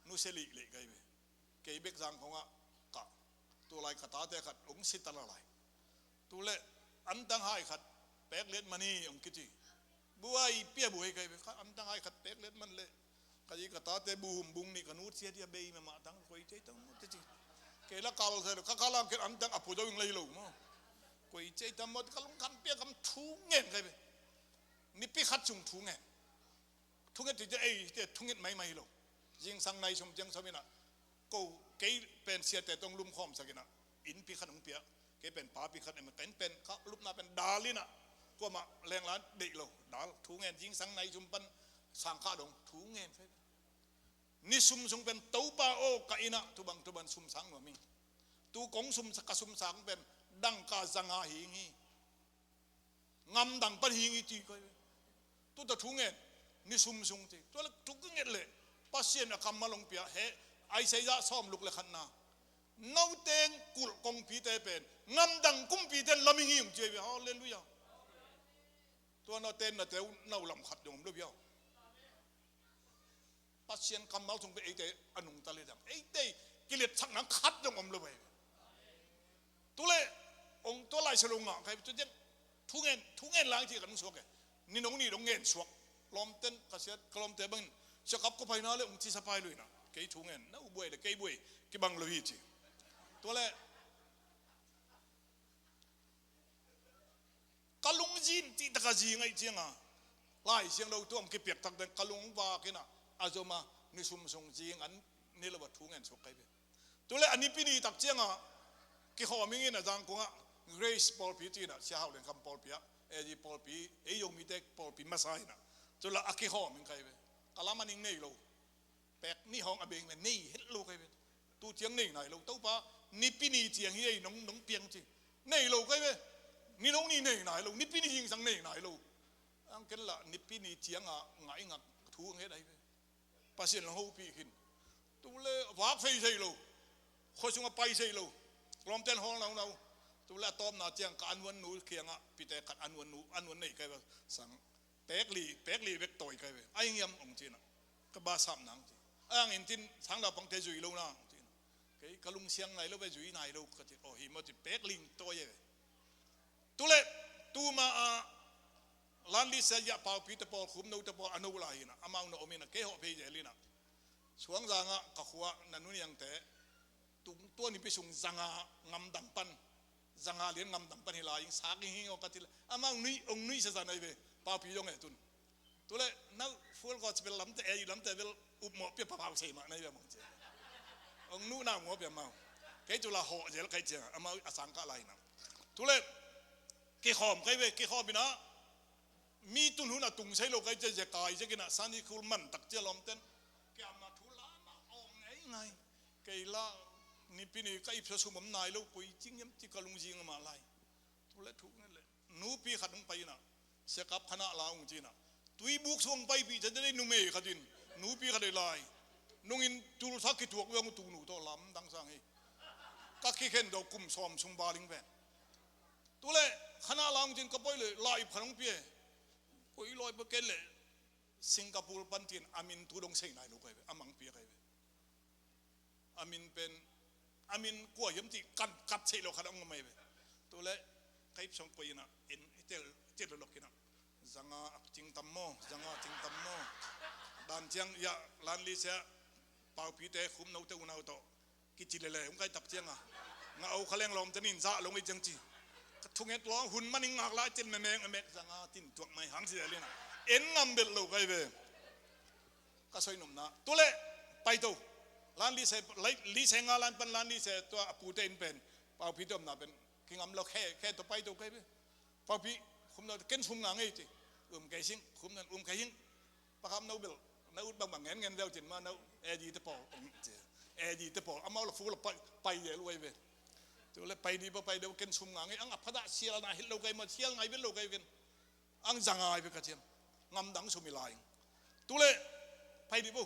nu seli le gai be ke bek jang konga ka tu lai ka ta te khat ong sitala lai tu le an tang hai khat pek let mani ong kiti buai pia buai gai be an tang hai khat pek let man le ka ji ka ta te bum bung ni ka nu sia dia be ma ma tang koi te tang te ji ke la kal se ka kalam ke an tang apu do ing lai lo mo koi che tam mod kalung kan pia kam thu ngen gai be ni pi khat chung thu ngen thunget ti ei te thunget mai mai lo jing sang nai som jang somina ko ke pen sia te tong lum khom sakina in pi khanung pia ke pen pa pi khat em pen kha lup na pen dalina ko ma leng lan de lo dal thu ngen jing sang nai som pan sang kha dong thu ngen fe ni sum sung pen tau pa o ka ina tu ban sum sang no mi tu kong sum ka sum sang pen dang ka zanga hi ngi ngam dang pan hi ngi ti ko tu ta thu ngen ni sum sung ti to la tu nget le pasien akam malong pia he ai sei ya som luk le khan na nau ten kul kong pi te pen ngam dang kum pi ten laming hi je bi hallelujah to na ten na te nau lam khat dong lo bi pasien kam mal sung be e te anung ta le dang e te kilet chak nang khat dong om lo be tu le ong to lai selung nga kai tu jen thu ngen lang ti kan so ke ni nong ni dong ngen suak lom ten kaset kolom te bang sakap ko pai na le ti sa pai lui na ke thu ngen na u buai le ke buai ki bang lo hi chi to le kalung jin ti ta ka ji ngai chinga lai siang lo tuam ki pek tak den kalung wa kina azoma ni sum sung jing an ni lo ba thu ngen so kai be to le ani pi ni tak chinga cái họ mình là rằng cũng grace Paul pi chi na sia hao lên cam Paul pia di Paul pi yong mi te Paul pi masai na cho là cái họ mình cái về kalam anh nei lo pek ni hong abeng men nei hết lo cái về tu tiếng nei này lo tao pa ni pi ni tiếng hi nong nong piang chi nei lo cái về ni nong ni nei này lo ni pi ni jing sang nei này lo ang ken là ni pi ni tiếng ngãi ngạc thu hết đấy về pasien lo pi hin tu le vác phê xây lo khôi sung bay xây lo lom ten hong nào nào tu le tom na tiếng cả anh nu kiang à pi te kat anh nu nei cái về sang pek li vek toy cái về anh em ông chi na cái ba sam nang chi ang in tin sáng nào bằng te duy lo na cái lung xiang này lo về duy này lo cái chi oh hi mo chi pek ling toy về tu le tu ma lan li sa ya pau pi te pol khum no te pol anu la hi na amang no omina ke ho pe je li na suang zanga ka khuwa nanu yang te tung to ni pi sung zanga ngam dang pan zanga lien ngam dang pan hi la ing sa ki hi o ka til amang nui ong nui sa za nai ve pa pi yong e tun tu le na full god spell lam te e lam te vel up mo pi pa pa se ma nai ve mong che ong nu na mo pi ma ke tu la ho je cái che amang asang ka lai na tu le ke khom kai ve ke khom bi na mi tun hu na tung sai lo kai je kai je kina sani khul man tak che lom ten ke am na thu la ma ong ngai ngai ke la ni pi ni kai pha sum nai lo pui ching yam ti kalung jing ma lai tu le thu ne le nu pi khat ung pai na se kap khana la ung chi na tui buk song pai pi je de nu me khatin nu pi kha de lai nung in tul sak ki tuak wang tu nu to lam dang sang hi ka ki khen do kum som sung ba ling ve tu le khana la ung jin ka poi le lai phanong pi koi loi ba ken le Singapore pantin amin tu dong sei nai lo kai amang pi kai amin pen amin ko yam ti kat sei lo khat ong mai be to le kai song koi na en tel lo kina zanga ting tam mo dan chiang ya lan li se pau pi te khum no te unau to ki chi le le ong kai tap chiang a nga au khaleng lom tanin za long i chang chi thung et lo hun maning ngak la chen me meng zanga tin tuak mai hang si le na en ngam bel lo kai ve ka soi nom na tu le pai to lan li se nga lan pan lan li se to apu te in pen pau pi tom na pen ki ngam lo khe to pai to kai ve pau pi khum na ken sum nga ngai ti kai sing khum nan kai sing pa kham no bel na ut bang ngen vel chin ma no e di te pol amau lo fu lo pai ye lo ve tu le pai di ba pai do ken sum nga ngai ang aphada sial na hil lo kai ma sial ngai bel lo kai ken ang zangai be ka chem ngam dang sumi lai tu le pai di bu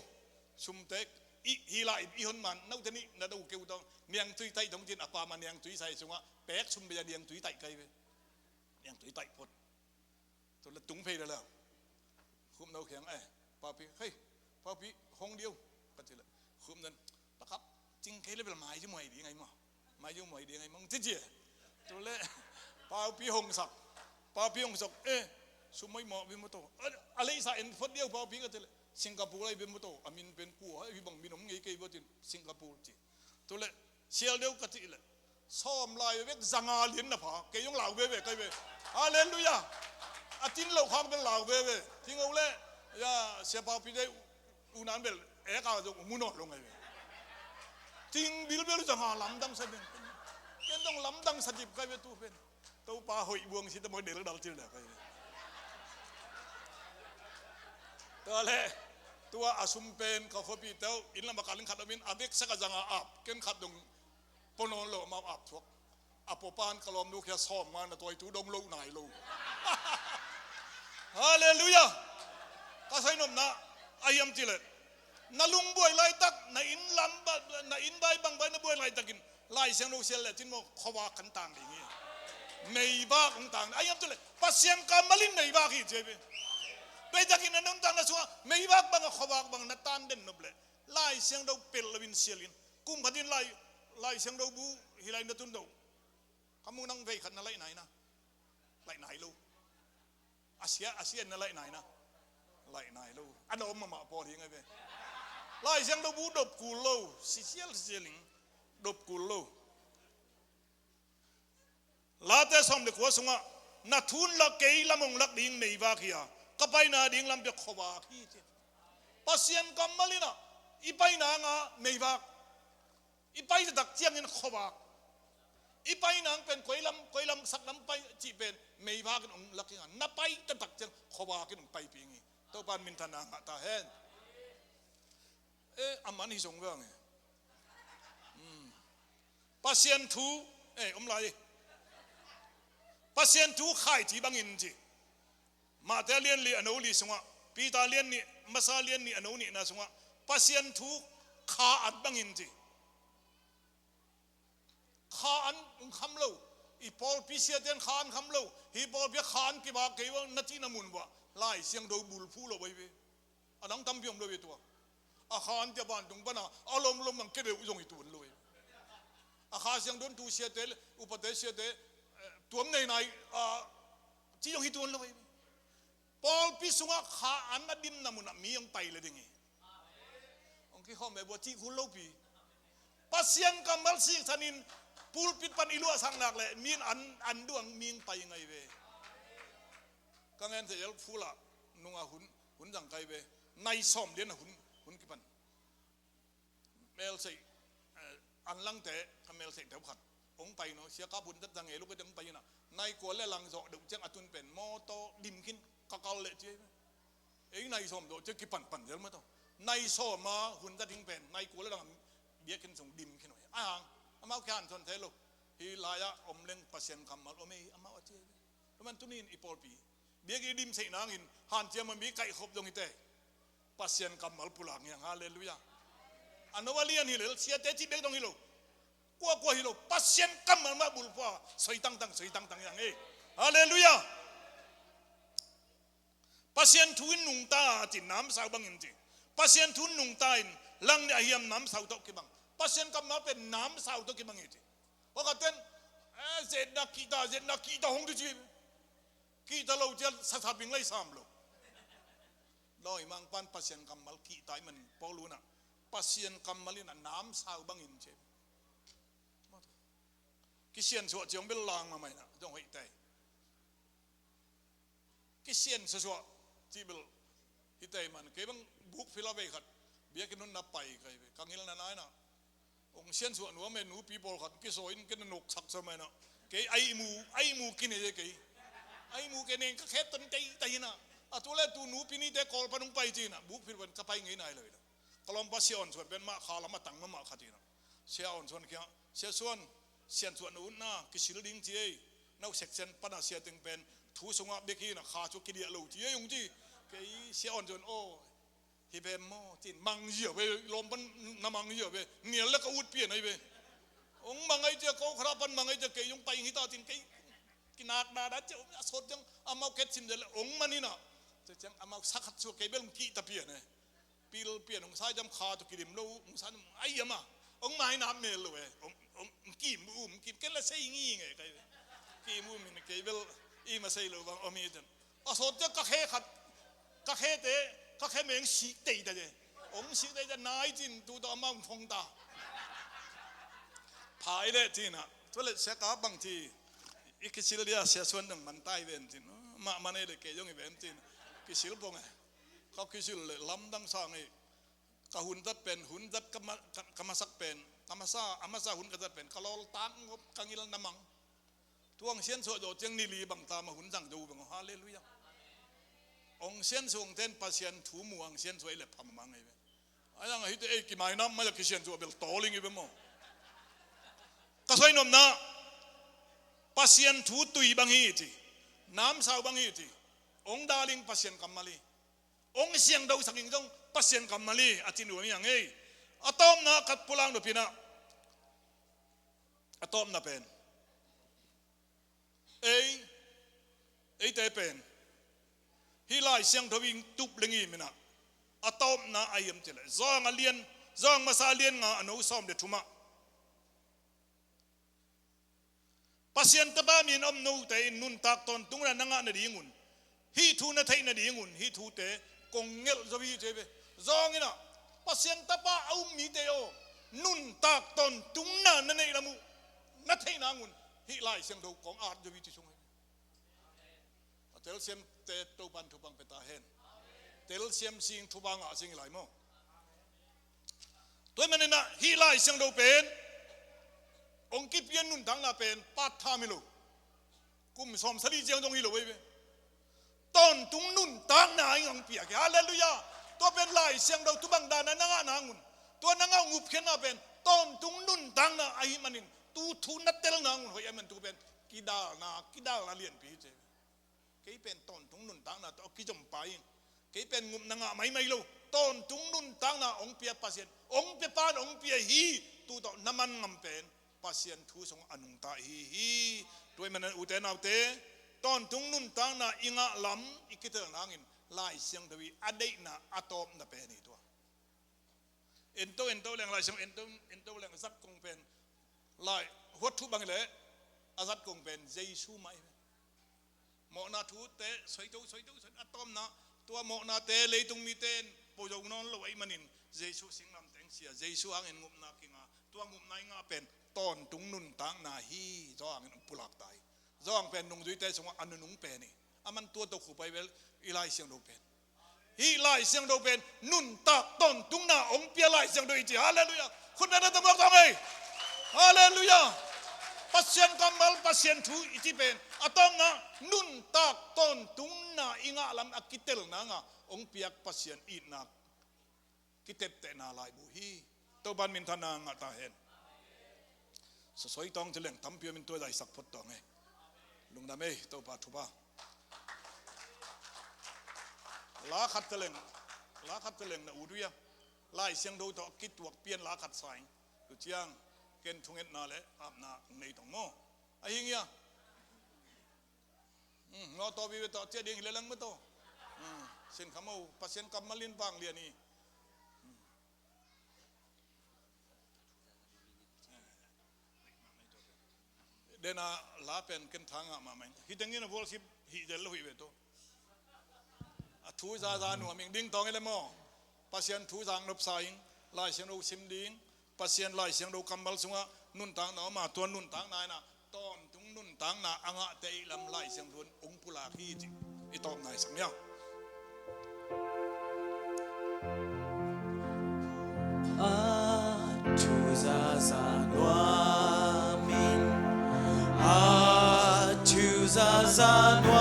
sum te hi lai i hon man nau te ni na do keu to niang tui tai dong tin apa man niang tui sai sunga pek sum be niang tui tai kai ve niang tui tai pot tu le tung phei da la khum nau khiang pa pi hong diu ka ti le khum nan ta khap jing ke le bel mai ju moi di ngai ma mai ju moi di ngai mong ti ji tu le pa pi hong sak sumai mo bi mo to alai sa en phot diu pa pi ka ti le Singapore ai bi mo to amin pen ku ha bi bang binom ngai ke bo tin Singapore ti tu le sial deu ka ti le som lai vek zanga lin na pha ke yong lau ve kai ve hallelujah atin lo khang ben lau ve ting au le ya se pa pi dei unan bel e ka jo mu no lo ngai ve ting bil zanga lam dang sa ben ken dong lam dang sa dip kai ve tu pen to pa hoi buang si ta mo de lo dal til da kai to le tua asum pen ka khopi tau in la makalin khat amin avek sa ka zanga ap ken khat dong ponon lo ma ap thok apopan kalom nu kya som ma na toi tu dong lo nai lo hallelujah ka sai nom na ayam tile na lung boy lai tak na in lam ba na in bai bang bai na boy lai takin lai siang lo sel le tin mo khawa kan tang ding ni nei ba kong tang ayam tile pasiang ka malin nei ba ki jebe pe takin na nong tang na suwa mei ba bang khawa bang na tan den noble lai siang do pel lawin sialin kum khatin lai siang do bu hilai na tun do kamu nang vei khat na lai nai lo asia na lai nai lo adom ma po ri ngai ve lai siang do bu dop ku lo sialing dop ku lo la te som de ko sunga na thun la ke lamong lak ding nei ba kia ka pai na ding lam be khowa ki ti pasien kamalina ipai na nga nei ba ipai dak chiang in khowa อีไปนางเป็นก๋วยลำสักน้ำไปจีเป็นไม่พากันองลักยังนับไปตั้งตักจังขวากันไปปีงี้ตัวปานมินทนางตาเห็นอามันฮิสงเรื่องpasien tu omlai pasien tu khai ti bangin ji ma te lien li ano li sunga pi ta lien ni masa lien ni ano ni na sunga pasien tu kha at bangin ji kha an kham lo I pol pi sia ten khan kham lo hi pol pi khan ki ba ke wa na ti na mun wa lai siang do bul phu lo bai be anang tam biom lo be to a khan te ban tung bana alom lom nang ke de u jong I tun loอาคาเสียงโดนตูเสียเตลอุปเทศเสียเตตัวในไหนที่ยังหิตัวเลยปอลพิสุงะขาอันนั้นดิมนามุนมียังไปเลยดิ่งองค์ที่เขาไม่บอกที่คุณเล่าปีปัสยังกำมัลสิท่านินปูลปิดปันอิลัวสังนักเลยมีอันดวงมียังไปยังไงเว้กังเงินเสียฟูละนุ่งหุ่นจังไกเว้ในซ้อมเลี้ยนหุ่นกี่ปันเมลสิอันลังเตะคำเมลเสกเท่าขัดองไปเนาะเสียกับบุญตัดจังเอลูกก็จังไปนะในกวนและลังโจดุจังอตุนเป็นมอโตดิมกินกะเกาเละเจ้ในสมโดจะกี่ปั่นเยอะมั้งต่อในสมมาหุ่นจะทิ้งเป็นในกวนและลังเบี้ยกินส่งดิมขึ้นหน่อยอ่างอามาแค่อันทนเทลูฮีลายะอมเล่งปัสเซนคำมาโอเมอามาเจ้แล้วมันตุนินอีปอลปีเบี้ยกินดิมเสกนางอินหันเจ้ามันมีไก่ขบตรงนี้เตะปัสเซนคำมาปุลังอย่างฮาเลลูยาอันนั้นว่าเลียนฮิเลเสียเตจิเบกตรงฮิโลกลัวฮิโลปัสเซียนกัมมันมาบุลฟ้าสวยตั้งอย่างเอฮาเลลูยาปัสเซียนทุนนุ่งตาจินน้ำสาวบังอินจิปัสเซียนทุนนุ่งตาอินลังเนี่ยเฮียมน้ำสาวตกกี่บังปัสเซียนกัมมาเป็นน้ำสาวตกกี่บังอินจิเพราะกันเต้นเจ็ดนักกีตาหงตุจีกีตาเราจะสัตว์บิงไล่ซ้ำโลลอยมังปันปัสเซียนกัมมากีตามันพอรู้นะปัสเซียนกัมมาลินะน้ำสาวบังอินจิกิเซียนสวดจงเป็นลางมาไหมนะจงให้ใจกิเซียนสวดจีเบลฮิตใจมันเก็บังบุกฟิลาเวขัดเบียกินนุ่นนับไปใครกังเฮลนานายนะองเซียนสวดหนูว่าเมนูปีโป้ขัดกิโซอินกินนกสักสมัยนะเกไอมูกินอะไรเกไอมูกินเองก็แค่ต้นใจนะตัวแรกตัวหนูปีนี้แต่กอลปนุงไปจีนะบุกฟิลวันก็ไปไงนายเลยนะกลอมปัสเซียนสวดเป็นมาขาลมาตั้งมาขัดจีนะเสียอ่อนส่วนเกี่ยเสียส่วนเสียนส่วนนู้นนะกิสิลดิ้งจีนักเซ็กเซนปนาเสียตึงเป็นทูสงะเบกีนะขาจุกิเดียลูจียงจีเกยเสียอ่อนจนโอ้ฮิเบมโมจินมังเยอะไปลมปันน้ำมังเยอะไปเนียแล้วก็อุดเปลี่ยนไอ้ไปองมังไอ้เจ้าเขาครับปันมังไอ้เจ้าเกยยงไปหิตาจินเกยกินาดนาดเจ้าสดจังอามาเก็ตซิมเดลองมันนี่นะจะจังอามาสักขัดชัวเกยเบลกีตะเปลี่ยนไงปีลเปลี่ยนองซ้ายจำขาจุกิดิมลูองซ้ายไอ้ยามาองไม้น้ำเมลเลยกี่มูมกินกันละเซงี้ไงใครกี่มูมนี่เกยเบลอีมาเซลวังอเมริกันสดจะกะเขขัดกะเขเตะกะเขเมงสีเตยแต่เดองสีเตยจะนายจินตัวต่อมาฟงตาพายเลยจีน่ะตัวเล็กเสียกับบางทีอีกสิลเดียเสียส่วนหนึ่งมันใต้เวนจินมันเอเดเกยงอีเวนจินกิสิลปงไงเขากิสิลเลยล้ำดังสร้างไงกะหุ่นจัดเป็นหุ่นจัดกำมาสักเป็นอามาซาหุ่นก็จะเป็นกะโลตังงบกังยิลน้ำมังทวงเสียนสวดโยเจียงนิลีบังตามาหุ่นจังดูบังฮาเลลูยาองเสียนสวงเต้นปัสเซียนถูมัวเสียนสวยเล็บพมังไงเว้ยไอ้ยังไงที่เอ็กิมายน้ำมาจากกิเซียนสวดเบลโตลิงไงเว้ยมั้งก็สวยนมนะปัสเซียนถูตุยบังฮีจีน้ำสาวบังฮีจีองดาลิงปัสเซียนกัมมาลีองเสียงดาวสังยิงจงปัสเซียนกัมมาลีอาจินดูอย่างไงอะตอมนะกัดพุลังดูพินะอะตอมนะเป็นเอ้เตเป็นฮิลายเสียงทวิงตุบลิงอีมินะอะตอมนะอายุมเจริญจางเลียนจางมาซาเลียนงาอนุสอมเดทุมาปัสเซียนตบ้ามีนอมนูเตนุนตักตอนตุงระนังอันดีงุนฮีทูนะไทยนะดีงุนฮีทูเตกงเงลจะวิเจเบจางนี่นะปัสเซียนตบ้าเอามีเตโอนุนตักตอนตุงนั่นนั่นเองละมูนัทไทยนางุนฮิลายเสียงดูของอาร์จะวิจิชงเตลเซียมเตตูบันทุบังเปตาเฮนเตลเซียมสิงทุบังอาสิงไหลโมตัวมันนี่นะฮิลายเสียงดูเป็น องค์กิเปียนนุ่นตังนาเป็นปัดทามิโลกุมสอมสลีเจียงตรงนี้เลยเว้ยตอนตุงนุ่นตังนาอิงเปียกฮาเลลูยาตัวเป็นลายเสียงเราตุบังดานะนางานางุนตัวนางงุบเขียนนาเป็นตอนตุงนุ่นตังนาไอมันินตูทูนัดเตลนางุนเฮ้ยมันตูเป็นกิดาลาเลียนปีเจเกี่ยเป็นตอนตุงนุ่นตังนาตัวกิจมไปเกี่ยเป็นงุบนางไม่โลตอนตุงนุ่นตังนาองเปียปัสเซียนองเปียปานองเปียฮีตูต่อน้ำมันงำเป็นปัสเซียนทูสงอนุงตาฮีด้วยมันอุเทนเอาเตตอนตุงนุ่นตังนาอิงะลำอิกิเตลนางอินลายเสียงดวีอดีตนาอะตอมนาเป็นนี่ตัวเอ็นโตแรงลายเสียงเอ็นโตแรงซัดคงเป็นลายวัตถุบางเลยอาซัดคงเป็นเยซูไหมหมอนาทูเตสวยตัวอะตอมนะตัวหมอนาเตเลยตรงมีเตนปอยงนอนลอยมันนินเยซูสิงลำแตงเสียเยซูอ่างเงินงุบนากิงาตัวงุบนายงาเป็นตอนตุงนุ่นตังนาฮีจ้องเงินปุลักตายจ้องเป็นนุ่งดุยเตสงอันนุ่งเป็นนี่อามันตัวตกขู่ไปเวลอีไลเสียงดูเป็นอีไลเสียงดูเป็นนุ่นตักต้นตุงนาองเปียไลเสียงดูอีจีฮาเลลูยาคุณเป็นอะไรทำไมฮาเลลูยาปัสเซียนกำมัลปัสเซียนทูอีจีเป็นอะตอมนะนุ่นตักต้นตุงนาอิงะลำอักกิเตลนางะองเปียกปัสเซียนอีนักกิเตเตนาลายบุฮีตัวบันมินทนางะตาเห็นสวยต้องจะเล่นทำเปียมินตัวใหญ่สักพดต่อไงลุงดำเอ้ตัวปาทุบะลาขัดเตลงนะอูดุยะไล่เสียงดูต่อกิดวกเปลี่ยนลาขัดสายดูเชียงเกณฑ์ทุงเอ็ดนาเละอาบนาในตรงโม่ไอ้ยิงยะงอต่อวิเวต่อเจดีย์เลี้ยงไม่โตเส้นขมเอาปัสเซียนกำมาลินบางเรียนี่เดน่าลาเป็นเกณฑ์ทางอ่ะมาไหมฮิตังงี้นะวอลซิปฮิเดลลุยเวโตทูซาหนัวมิงดิ้งตองเอเลมอปัสเซียนทูซางนบสายลายเสียงดูซิมดิ้งปัสเซียนลายเสียงดูกำบัลสุงะนุ่นต่างหนามาตัวนุ่นต่างนายนะตอนตุงนุ่นต่างนาอ่างเตยลำลายเสียงดวนองปุลาฮีจิอีตอมนายสังยาทูซาหนัวมิงทูซาหนัว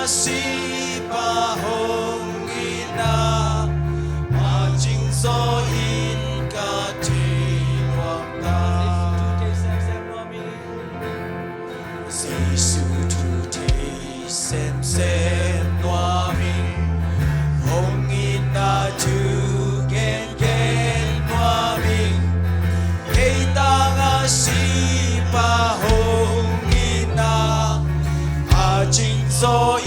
si pa hong ina ma jing so in ka ti wang ta si su tu te sem nwa mi hong ina tu gen nwa mi kei ta nga si pa hong ina ma jing so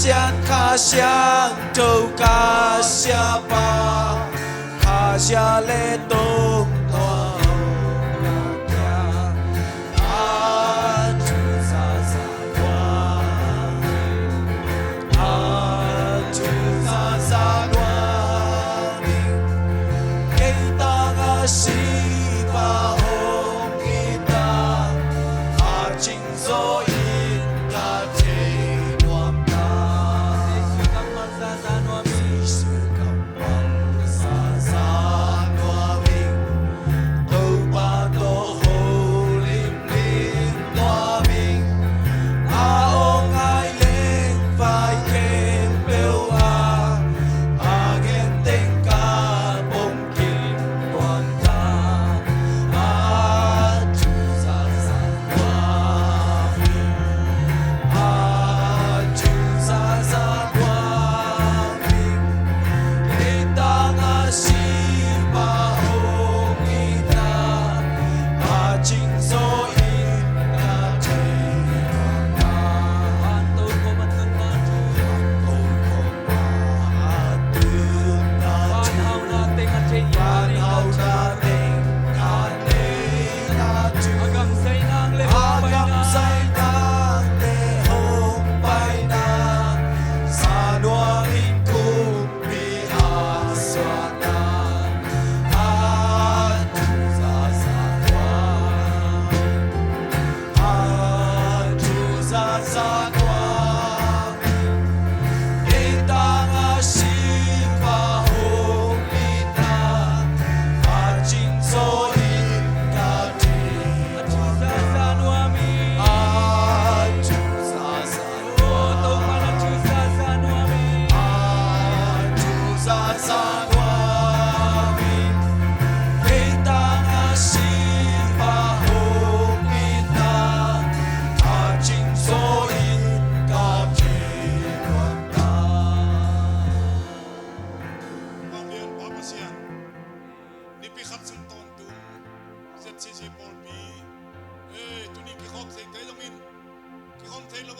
Sian ka siang châu ca sia pa ka sia le tông toa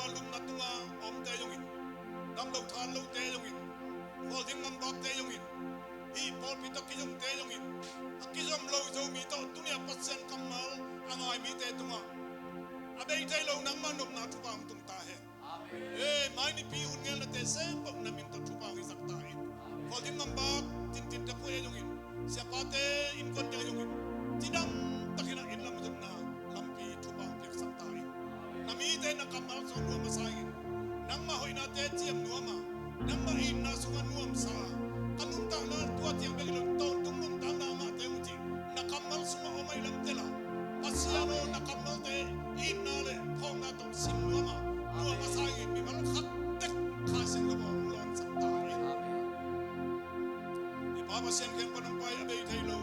wa lum na tunga om te yongin dam lo than lo te yongin hol ding ngam bak te yongin hi pol pi to ki yong te yongin ki yom lo Zomi to tunia pasien kamal angai mi te tunga abei te lo nang manop na thu bang tung ta he mai ni pi un ngel te se pok na min to thu bang isak ta in hol ding ngam bak tin tin te pu yongin siapa te in kon te yongin tidam takina in lam dum na lampi thu bang pek sak ta in nami te na kamal so nu masain nang ma hoina te chiam nu ma nang ma in na sungan nuam sa kanun ta na tua tiang be lo ton tung num ta na ma te uti na kamal suma o mai lam te la pasiano na kamal te in na le phong na ton sim nu ma nu masain mi mal khat tek kha sin lo bong lon sak ta in ni pa pasien ken panam pai abei thai lo